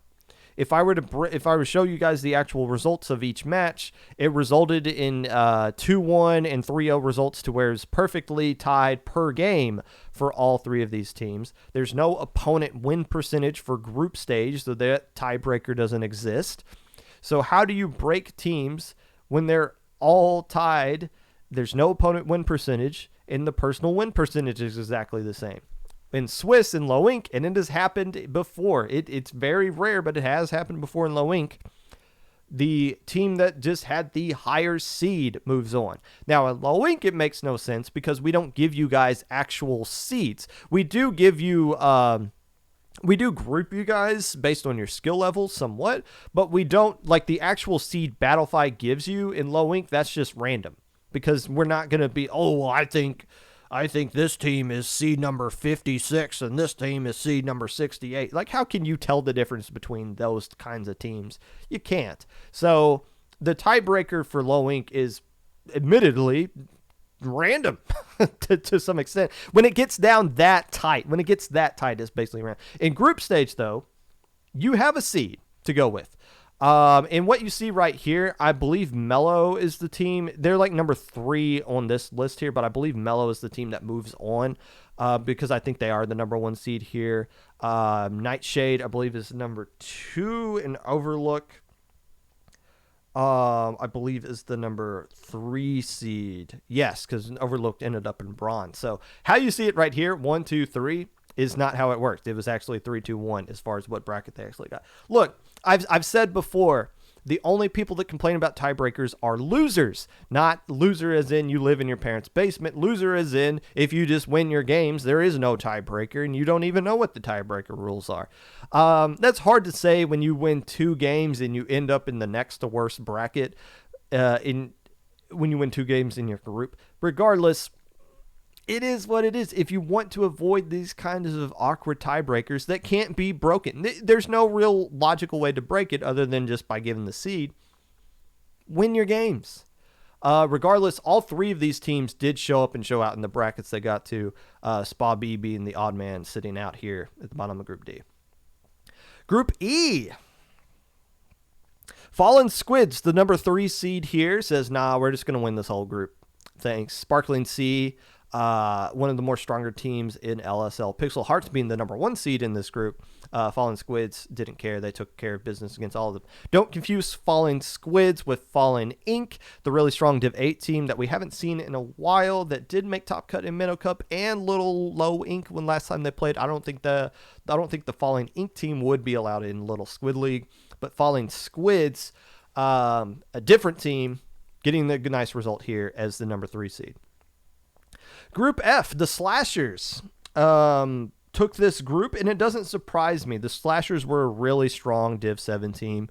If I were to show you guys the actual results of each match, it resulted in 2-1 and 3-0 results to where it's perfectly tied per game for all 3 of these teams. There's no opponent win percentage for group stage, so that tiebreaker doesn't exist. So how do you break teams when they're all tied? There's no opponent win percentage, and the personal win percentage is exactly the same. In Swiss and Low Ink, and it has happened before. It's very rare, but it has happened before in Low Ink. The team that just had the higher seed moves on. Now, in Low Ink, it makes no sense because we don't give you guys actual seeds. We do give you, we do group you guys based on your skill levels somewhat, but we don't, like the actual seed Battle Fight gives you in Low Ink, that's just random. Because we're not going to be, I think this team is seed number 56 and this team is seed number 68. Like, how can you tell the difference between those kinds of teams? You can't. So the tiebreaker for Low Ink is admittedly random to some extent. When it gets down that tight, it's basically random. In group stage, though, you have a seed to go with. And what you see right here, I believe Mello is the team. They're like number 3 on this list here, but I believe Mello is the team that moves on because I think they are the number 1 seed here. Nightshade, I believe, is number 2, and Overlook, I believe, is the number 3 seed. Yes, because Overlook ended up in bronze. So how you see it right here, 1, 2, 3, is not how it worked. It was actually 3, 2, 1 as far as what bracket they actually got. Look, I've said before, the only people that complain about tiebreakers are losers. Not loser as in you live in your parents' basement. Loser as in if you just win your games, there is no tiebreaker, and you don't even know what the tiebreaker rules are. That's hard to say when you win 2 games and you end up in the next to worst bracket when you win 2 games in your group. Regardless, it is what it is. If you want to avoid these kinds of awkward tiebreakers that can't be broken, there's no real logical way to break it other than just by giving the seed. Win your games. Regardless, all 3 of these teams did show up and show out in the brackets they got to. Spa B being the odd man sitting out here at the bottom of Group D. Group E. Fallen Squids, the number 3 seed here, says, nah, we're just going to win this whole group. Thanks. Sparkling Sea, one of the more stronger teams in LSL. Pixel Hearts being the number 1 seed in this group. Fallen Squids didn't care. They took care of business against all of them. Don't confuse Fallen Squids with Fallen Inc., the really strong Div 8 team that we haven't seen in a while that did make top cut in Minnow Cup and Little Low Inc. when last time they played. I don't think the Fallen Inc. team would be allowed in Little Squid League, but Fallen Squids, a different team, getting the nice result here as the number 3 seed. Group F, the Slashers took this group, and it doesn't surprise me. The Slashers were a really strong Div 7 team.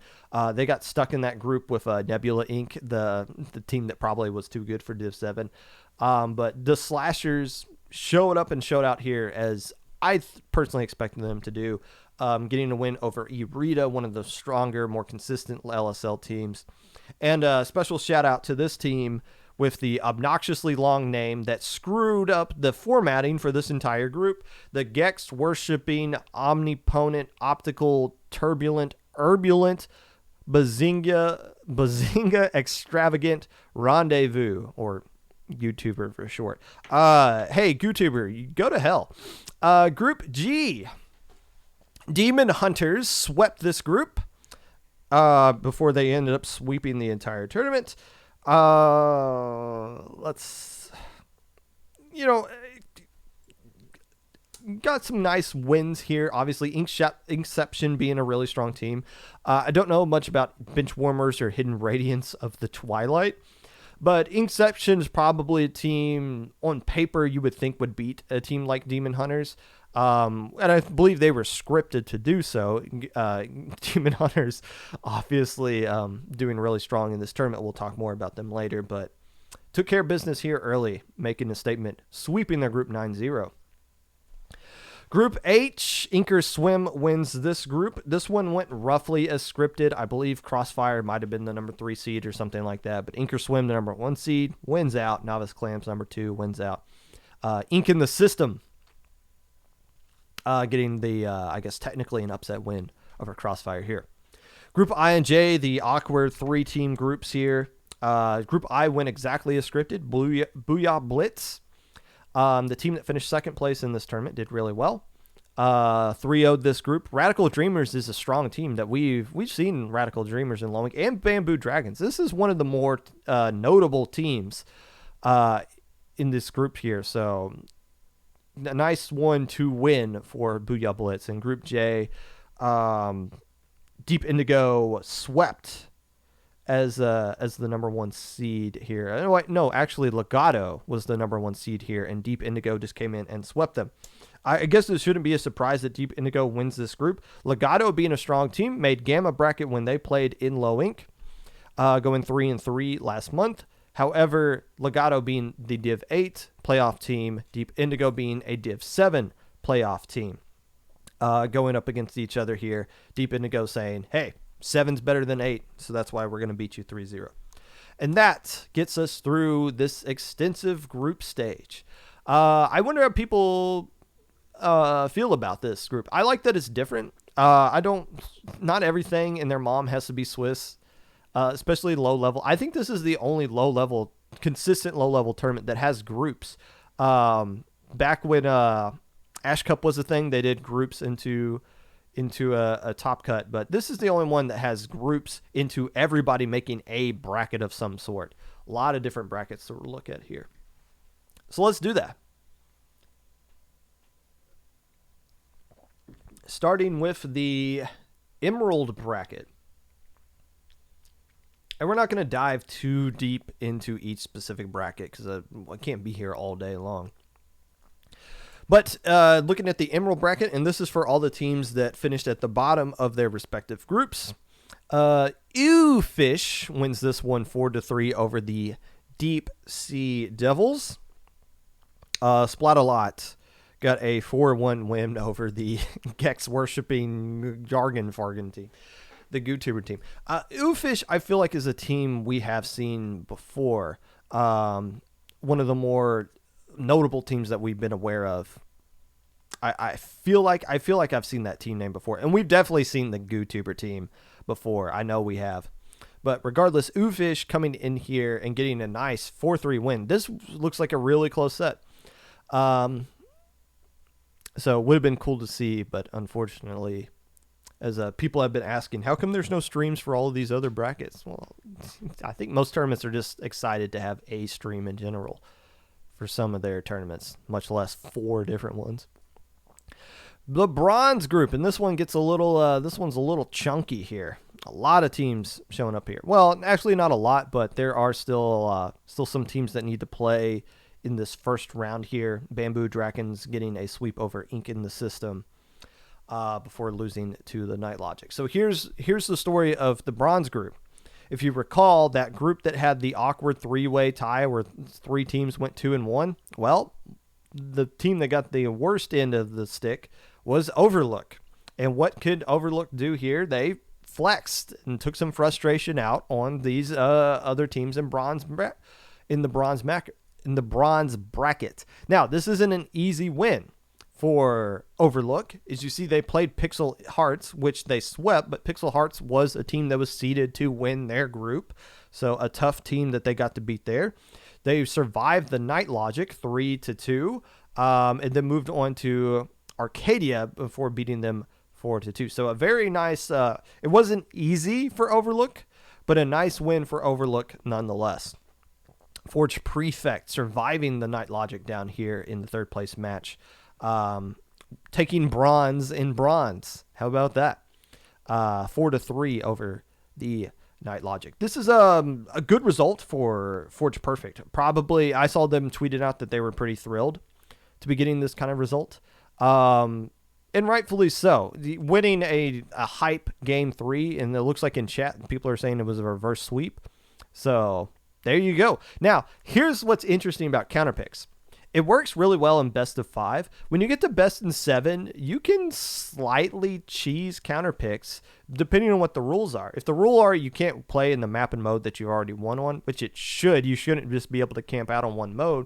They got stuck in that group with Nebula Inc., the team that probably was too good for Div 7. But the Slashers showed up and showed out here as I personally expected them to do, getting a win over Irida, one of the stronger, more consistent LSL teams. And a special shout out to this team with the obnoxiously long name that screwed up the formatting for this entire group. The Gex worshipping, omnipotent, optical, turbulent, urbulent, Bazinga extravagant rendezvous, or YouTuber for short. Hey, YouTuber, you go to hell. Group G. Demon Hunters swept this group before they ended up sweeping the entire tournament. Got some nice wins here. Obviously, Inkception being a really strong team. I don't know much about Benchwarmers or Hidden Radiance of the Twilight, but Inkception is probably a team on paper you would think would beat a team like Demon Hunters. And I believe they were scripted to do so. Demon Hunters obviously doing really strong in this tournament. We'll talk more about them later, but took care of business here early, making a statement, sweeping their group 9-0. Group H, Inker Swim wins this group. This one went roughly as scripted. I believe Crossfire might have been the number 3 seed or something like that, but Inker Swim, the number 1 seed, wins out. Novice Clams, number 2, wins out. Ink in the System, getting the, I guess, technically an upset win over Crossfire here. Group I and J, the awkward 3-team groups here. Group I went exactly as scripted. Booyah Blitz, the team that finished second place in this tournament, did really well. 3-0'd this group. Radical Dreamers is a strong team that we've seen Radical Dreamers in Lowing, and Bamboo Dragons. This is one of the more notable teams in this group here. So a nice 1-2 win for Booyah Blitz. In Group J, Deep Indigo swept as the number 1 seed here. No, actually Legato was the number 1 seed here, and Deep Indigo just came in and swept them. I guess it shouldn't be a surprise that Deep Indigo wins this group. Legato, being a strong team, made Gamma Bracket when they played in Low Inc., going 3-3 last month. However, Legato being the Div 8 playoff team, Deep Indigo being a Div 7 playoff team, going up against each other here. Deep Indigo saying, hey, 7's better than 8, so that's why we're going to beat you 3-0. And that gets us through this extensive group stage. I wonder how people feel about this group. I like that it's different. Not everything in their mom has to be Swiss, especially low level. I think this is the only consistent low level tournament that has groups. Back when Ash Cup was a thing, they did groups into a top cut, but this is the only one that has groups into everybody making a bracket of some sort. A lot of different brackets to look at here. So let's do that. Starting with the Emerald bracket. And we're not going to dive too deep into each specific bracket because I can't be here all day long. But looking at the Emerald bracket, and this is for all the teams that finished at the bottom of their respective groups. Fish wins this one 4-3 over the Deep Sea Devils. Splat-A-Lot got a 4-1 win over the Gex-worshipping Jargon Fargan team, the GooTuber team. Fish, I feel like, is a team we have seen before. One of the more notable teams that we've been aware of. I feel like I've seen that team name before, and we've definitely seen the GooTuber team before. I know we have. But regardless, Fish coming in here and getting a nice 4-3 win. This looks like a really close set. So it would have been cool to see, but unfortunately, as people have been asking, how come there's no streams for all of these other brackets? Well, I think most tournaments are just excited to have a stream in general for some of their tournaments, much less 4 different ones. The bronze group, and this one gets a little. This one's a little chunky here. A lot of teams showing up here. Well, actually, not a lot, but there are still some teams that need to play in this first round here. Bamboo Dragons getting a sweep over Ink in the System before losing to the Night Logic. So here's the story of the bronze group. If you recall, that group that had the awkward 3-way tie where 3 teams went 2-1, well, the team that got the worst end of the stick was Overlook. And what could Overlook do here? They flexed and took some frustration out on these other teams in the bronze bracket. Now, this isn't an easy win for Overlook. As you see, they played Pixel Hearts, which they swept, but Pixel Hearts was a team that was seeded to win their group. So a tough team that they got to beat there. They survived the Night Logic 3-2, and then moved on to Arcadia before beating them 4-2. So a very nice, it wasn't easy for Overlook, but a nice win for Overlook nonetheless. Forge Prefect surviving the Night Logic down here in the 3rd place match. Taking bronze in bronze. How about that? 4-3 over the Night Logic. This is a good result for Forge Perfect. Probably, I saw them tweeted out that they were pretty thrilled to be getting this kind of result. And rightfully so. Winning a hype game 3, and it looks like in chat, people are saying it was a reverse sweep. So there you go. Now, here's what's interesting about counterpicks. It works really well in best of 5. When you get to best in 7, you can slightly cheese counterpicks depending on what the rules are. If the rule are you can't play in the map and mode that you already won on, which it should, you shouldn't just be able to camp out on one mode.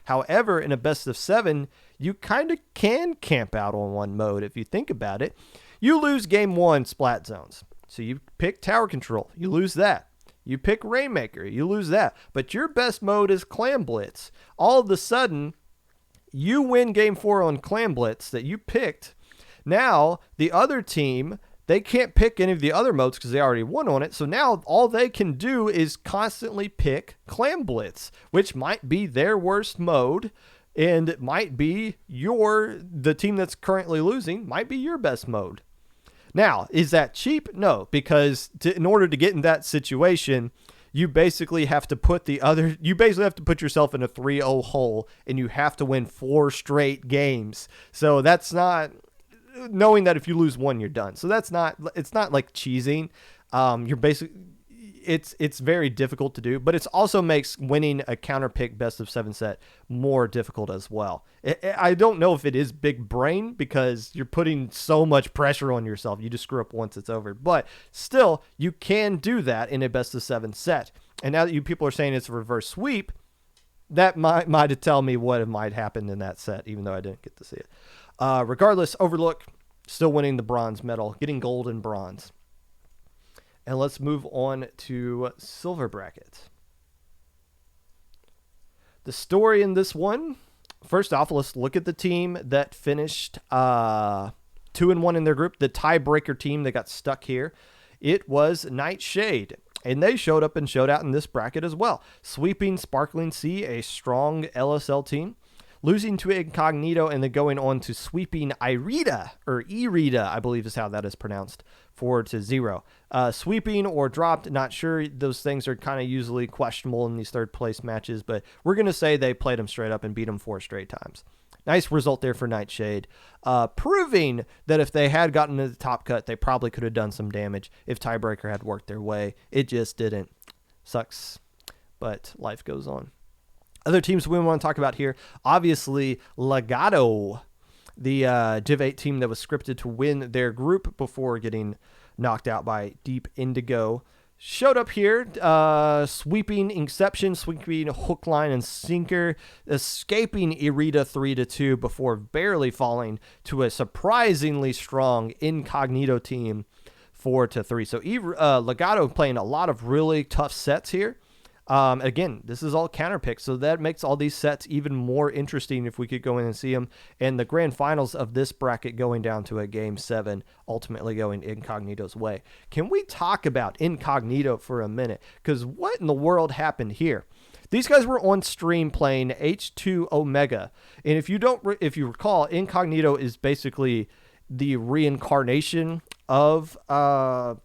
However, in a best of 7, you kind of can camp out on one mode if you think about it. You lose game 1 splat zones. So you pick tower control, you lose that. You pick Rainmaker, you lose that. But your best mode is Clam Blitz. All of a sudden, you win game 4 on Clam Blitz that you picked. Now, the other team, they can't pick any of the other modes because they already won on it. So now all they can do is constantly pick Clam Blitz, which might be their worst mode. And it might be the team that's currently losing might be your best mode. Now, is that cheap? No, because in order to get in that situation, you basically have to put yourself in a 3-0 hole, and you have to win 4 straight games. So that's not knowing that if you lose 1, you're done. So it's not like cheesing. It's very difficult to do, but it also makes winning a counter pick best of 7 set more difficult as well. I don't know if it is big brain because you're putting so much pressure on yourself. You just screw up once, it's over. But still, you can do that in a best of 7 set. And now that you people are saying it's a reverse sweep, that might tell me what might happen in that set, even though I didn't get to see it. Regardless, Overlook still winning the bronze medal, getting gold and bronze. And let's move on to silver bracket. The story in this one, first off, let's look at the team that finished 2-1 in their group, the tiebreaker team that got stuck here. It was Nightshade, and they showed up and showed out in this bracket as well, sweeping Sparkling Sea, a strong LSL team, losing to Incognito, and then going on to sweeping Irida, I believe is how that is pronounced, 4-0. Sweeping or dropped, not sure. Those things are kind of usually questionable in these third place matches, but we're going to say they played them straight up and beat them 4 straight times. Nice result there for Nightshade, proving that if they had gotten to the top cut, they probably could have done some damage if Tiebreaker had worked their way. It just didn't. Sucks, but life goes on. Other teams we want to talk about here, obviously Legato, the Div 8 team that was scripted to win their group before getting knocked out by Deep Indigo, showed up here, sweeping Inception, sweeping Hook, Line, and Sinker, escaping Irida 3-2 before barely falling to a surprisingly strong Incognito team 4-3. So Legato playing a lot of really tough sets here. Again, this is all counter picks, so that makes all these sets even more interesting if we could go in and see them. And the grand finals of this bracket going down to a game 7, ultimately going Incognito's way. Can we talk about Incognito for a minute? Because what in the world happened here? These guys were on stream playing H2 Omega, and if you recall, Incognito is basically the reincarnation of No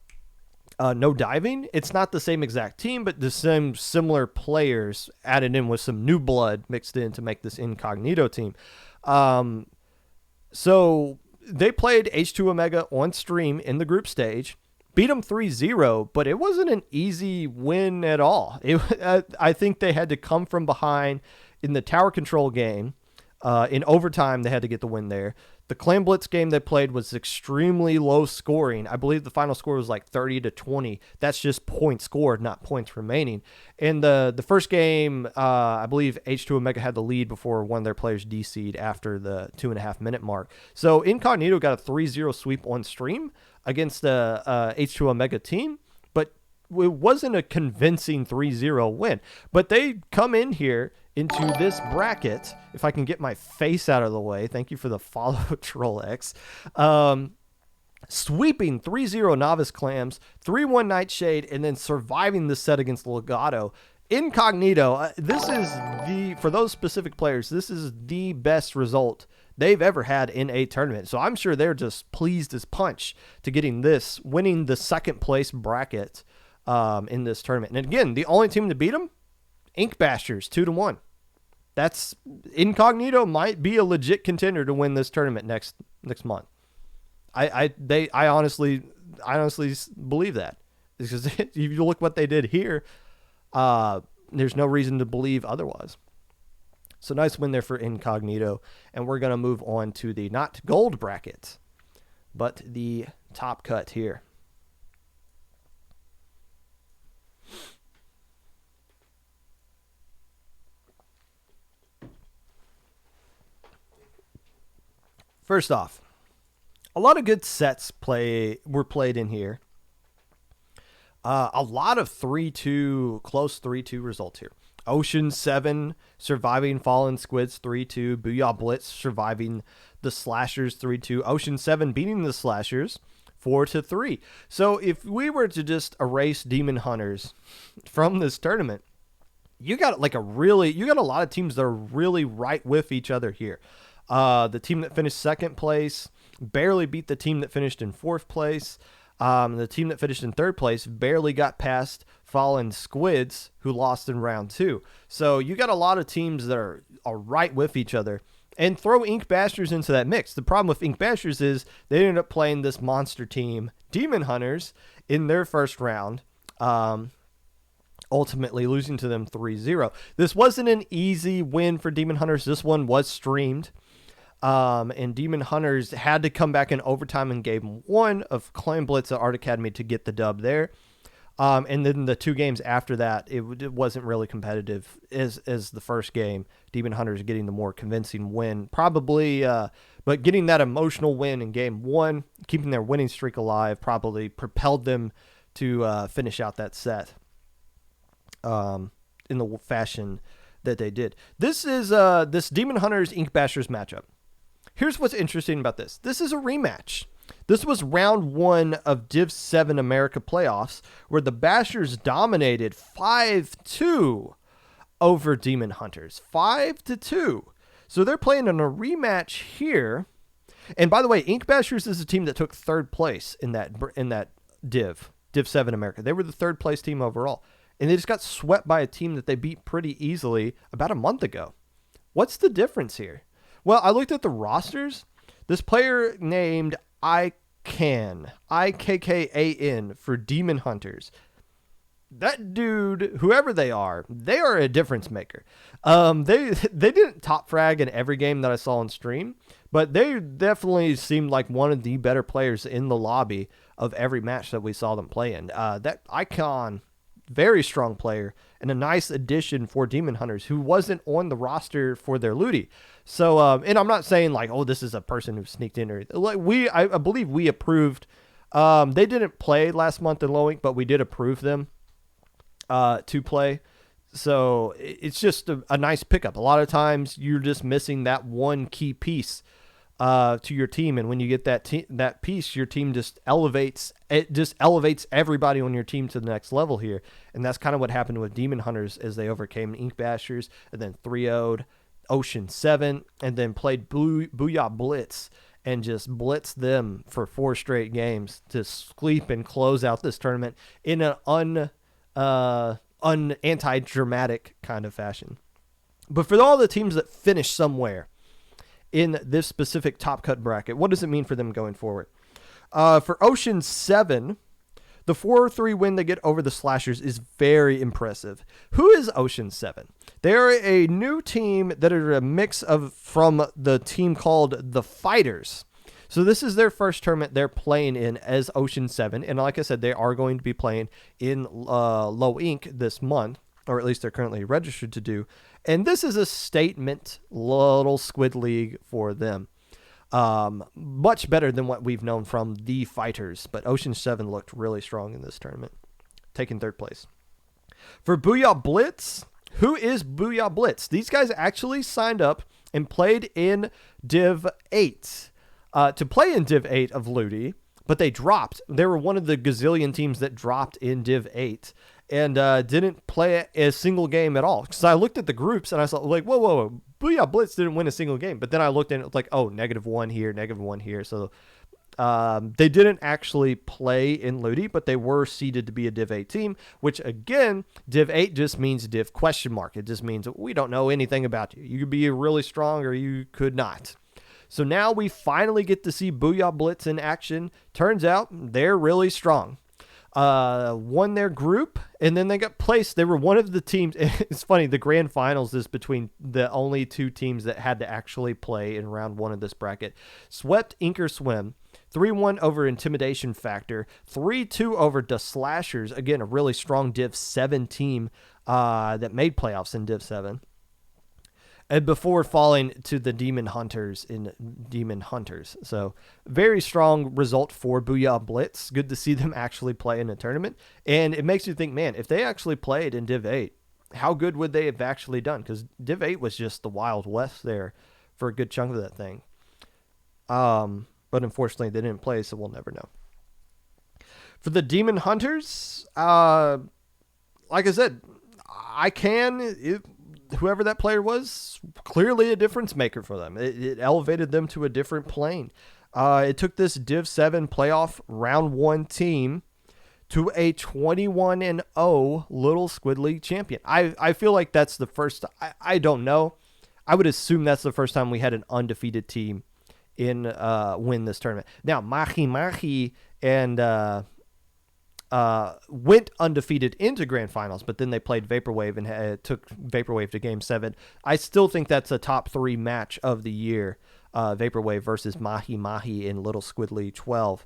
Diving. It's not the same exact team, but the same similar players added in with some new blood mixed in to make this Incognito team. So they played H2 Omega on stream in the group stage, beat them 3-0, but it wasn't an easy win at all. I think they had to come from behind in the tower control game. In overtime, they had to get the win there. The Clan Blitz game they played was extremely low scoring. I believe the final score was like 30-20. That's just points scored, not points remaining. In the first game, I believe H2 Omega had the lead before one of their players DC'd after the 2.5 minute mark. So Incognito got a 3-0 sweep on stream against the H2 Omega team, but it wasn't a convincing 3-0 win. But they come in here into this bracket, if I can get my face out of the way. Thank you for the follow, TrollX. Sweeping 3-0 Novice Clams, 3-1 Nightshade, and then surviving the set against Legato. Incognito, for those specific players, this is the best result they've ever had in a tournament. So I'm sure they're just pleased as punch to winning the second place bracket in this tournament. And again, the only team to beat them, Ink Bashers, 2-1. That's Incognito might be a legit contender to win this tournament next month. I honestly believe that, because if you look what they did here, there's no reason to believe otherwise. So nice win there for Incognito, and we're gonna move on to the not gold bracket, but the top cut here. First off, a lot of good sets were played in here. A lot of 3-2, close 3-2 results here. Ocean 7 surviving Fallen Squids 3-2. Booyah Blitz surviving the Slashers 3-2. Ocean 7 beating the Slashers 4-3. So if we were to just erase Demon Hunters from this tournament, you got a lot of teams that are really right with each other here. The team that finished second place barely beat the team that finished in fourth place. The team that finished in third place barely got past Fallen Squids, who lost in round 2. So you got a lot of teams that are right with each other. And throw Ink Bashers into that mix. The problem with Ink Bashers is they ended up playing this monster team, Demon Hunters, in their first round, ultimately losing to them 3-0. This wasn't an easy win for Demon Hunters. This one was streamed. And Demon Hunters had to come back in overtime in game 1 of Clan Blitz at Art Academy to get the dub there. And then the 2 games after that, it wasn't really competitive as the first game. Demon Hunters getting the more convincing win, probably, but getting that emotional win in game 1, keeping their winning streak alive, probably propelled them to finish out that set in the fashion that they did. This is this Demon Hunters Ink Bashers matchup. Here's what's interesting about this. This is a rematch. This was round 1 of Div 7 America playoffs, where the Bashers dominated 5-2 over Demon Hunters. 5-2. So they're playing in a rematch here. And by the way, Ink Bashers is a team that took 3rd place in that Div 7 America. They were the 3rd place team overall. And they just got swept by a team that they beat pretty easily about a month ago. What's the difference here? Well, I looked at the rosters. This player named IKKAN for Demon Hunters. That dude, whoever they are a difference maker. They didn't top frag in every game that I saw on stream, but they definitely seemed like one of the better players in the lobby of every match that we saw them play in. That Icon, very strong player and a nice addition for Demon Hunters, who wasn't on the roster for their Ludi. So, and I'm not saying like, oh, this is a person who sneaked in or like I believe we approved. They didn't play last month in Low Ink, but we did approve them to play. So it's just a nice pickup. A lot of times you're just missing that one key piece to your team, and when you get that piece, your team just elevates. It just elevates everybody on your team to the next level here, and that's kind of what happened with Demon Hunters as they overcame Ink Bashers and then 3-0'd Ocean 7, and then played Booyah Blitz and just blitzed them for 4 straight games to sweep and close out this tournament in an anti-dramatic kind of fashion. But for all the teams that finish somewhere in this specific top cut bracket, what does it mean for them going forward? For Ocean 7, the 4-3 win they get over the Slashers is very impressive. Who is Ocean 7? They're a new team that are a mix from the team called the Fighters. So this is their first tournament they're playing in as Ocean 7. And like I said, they are going to be playing in Low Ink this month, or at least they're currently registered to do. And this is a statement little squid league for them. Much better than what we've known from the Fighters. But Ocean 7 looked really strong in this tournament, taking 3rd place. For Booyah Blitz, who is Booyah Blitz? These guys actually signed up and played in Div 8. To play in Div 8 of Ludi, but they dropped. They were one of the gazillion teams that dropped in Div 8 and didn't play a single game at all. Because I looked at the groups and I saw, like, whoa, Booyah Blitz didn't win a single game. But then I looked and it was like, oh, -1 here, -1 here. So they didn't actually play in Ludi, but they were seeded to be a Div 8 team, which, again, Div 8 just means Div ? It just means we don't know anything about you. You could be really strong or you could not. So now we finally get to see Booyah Blitz in action. Turns out they're really strong. Won their group, and then they got placed. They were one of the teams. It's funny, the grand finals is between the only 2 teams that had to actually play in round 1 of this bracket. Swept Inker Swim, 3-1 over Intimidation Factor, 3-2 over the Slashers. Again, a really strong Div 7 team that made playoffs in Div 7. And before falling to the Demon Hunters in Demon Hunters. So very strong result for Booyah Blitz. Good to see them actually play in a tournament. And it makes you think, man, if they actually played in Div 8, how good would they have actually done? Because Div 8 was just the Wild West there for a good chunk of that thing. But unfortunately, they didn't play, so we'll never know. For the Demon Hunters, like I said, whoever that player was, clearly a difference maker for them. It elevated them to a different plane. It took this Div 7 playoff round 1 team to a 21-0 Little Squid League champion. I feel like that's the first. I don't know. I would assume that's the first time we had an undefeated team win this tournament. Now, Mahi and went undefeated into grand finals, but then they played Vaporwave and took Vaporwave to game 7. I still think that's a top 3 match of the year, Vaporwave versus Mahi in Little Squid League 12.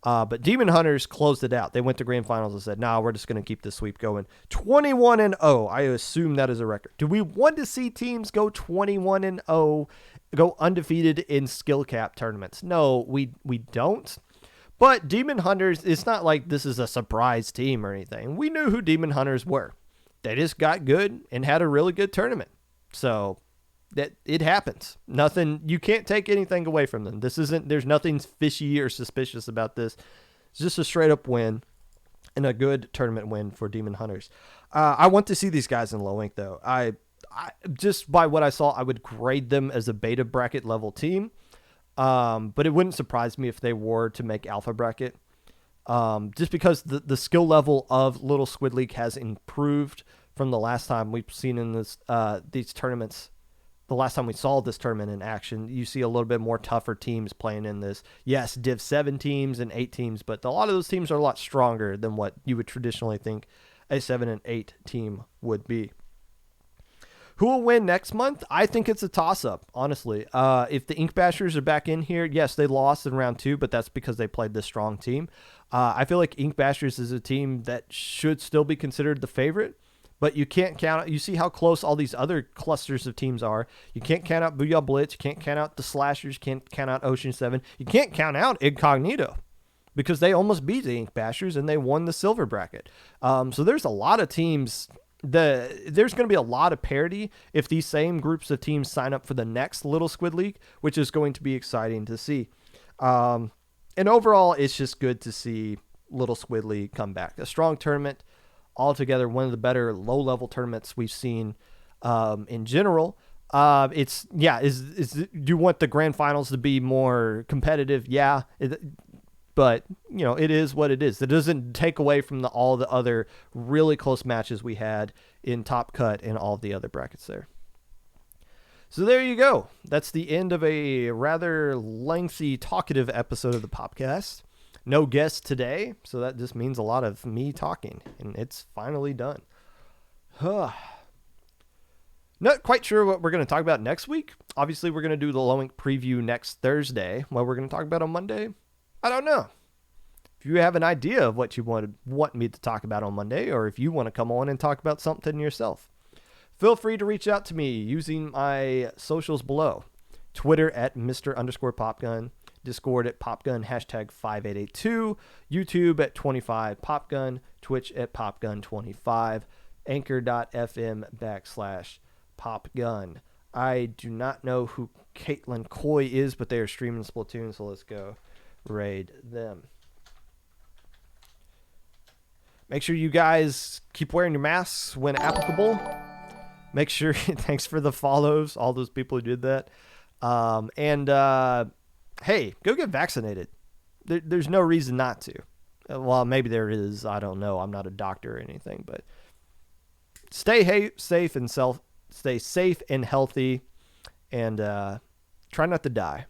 But Demon Hunters closed it out. They went to grand finals and said, nah, we're just going to keep this sweep going. 21-0. I assume that is a record. Do we want to see teams go 21-0, go undefeated in skill cap tournaments? No, we don't. But Demon Hunters, it's not like this is a surprise team or anything. We knew who Demon Hunters were. They just got good and had a really good tournament. So that it happens. Nothing, you can't take anything away from them. There's nothing fishy or suspicious about this. It's just a straight up win and a good tournament win for Demon Hunters. I want to see these guys in low ink though. I just by what I saw, I would grade them as a beta bracket level team. But it wouldn't surprise me if they were to make alpha bracket. Just because the skill level of Little Squid League has improved from the last time we've seen in these tournaments. The last time we saw this tournament in action, you see a little bit more tougher teams playing in this. Yes, Div 7 teams and 8 teams, but a lot of those teams are a lot stronger than what you would traditionally think a 7 and 8 team would be. Who will win next month? I think it's a toss-up, honestly. If the Ink Bashers are back in here, yes, they lost in round 2, but that's because they played this strong team. I feel like Ink Bashers is a team that should still be considered the favorite, but you can't count out. You see how close all these other clusters of teams are. You can't count out Booyah Blitz. You can't count out the Slashers. You can't count out Ocean 7. You can't count out Incognito because they almost beat the Ink Bashers and they won the silver bracket. So there's a lot of teams. There's going to be a lot of parity if these same groups of teams sign up for the next Little Squid League, which is going to be exciting to see. And overall, it's just good to see Little Squid League come back. A strong tournament. Altogether, one of the better low-level tournaments we've seen in general. Do you want the grand finals to be more competitive? Yeah, but it is what it is. It doesn't take away from all the other really close matches we had in Top Cut and all the other brackets there. So there you go. That's the end of a rather lengthy, talkative episode of the Popcast. No guest today, so that just means a lot of me talking, and it's finally done. Not quite sure what we're going to talk about next week. Obviously, we're going to do the low ink preview next Thursday. What we're going to talk about on Monday, I don't know. If you have an idea of what you want me to talk about on Monday, or if you want to come on and talk about something yourself, feel free to reach out to me using my socials below. Twitter at Mr_Popgun. Discord at Popgun, #5882, YouTube at 25Popgun, Twitch at Popgun25, anchor.fm/Popgun. I do not know who Caitlin Coy is, but they are streaming Splatoon, so let's go raid them. Make sure you guys keep wearing your masks when applicable. Make sure, thanks for the follows, all those people who did that. Hey, go get vaccinated. There's no reason not to. Well, maybe there is. I don't know. I'm not a doctor or anything, but stay safe and healthy, and try not to die.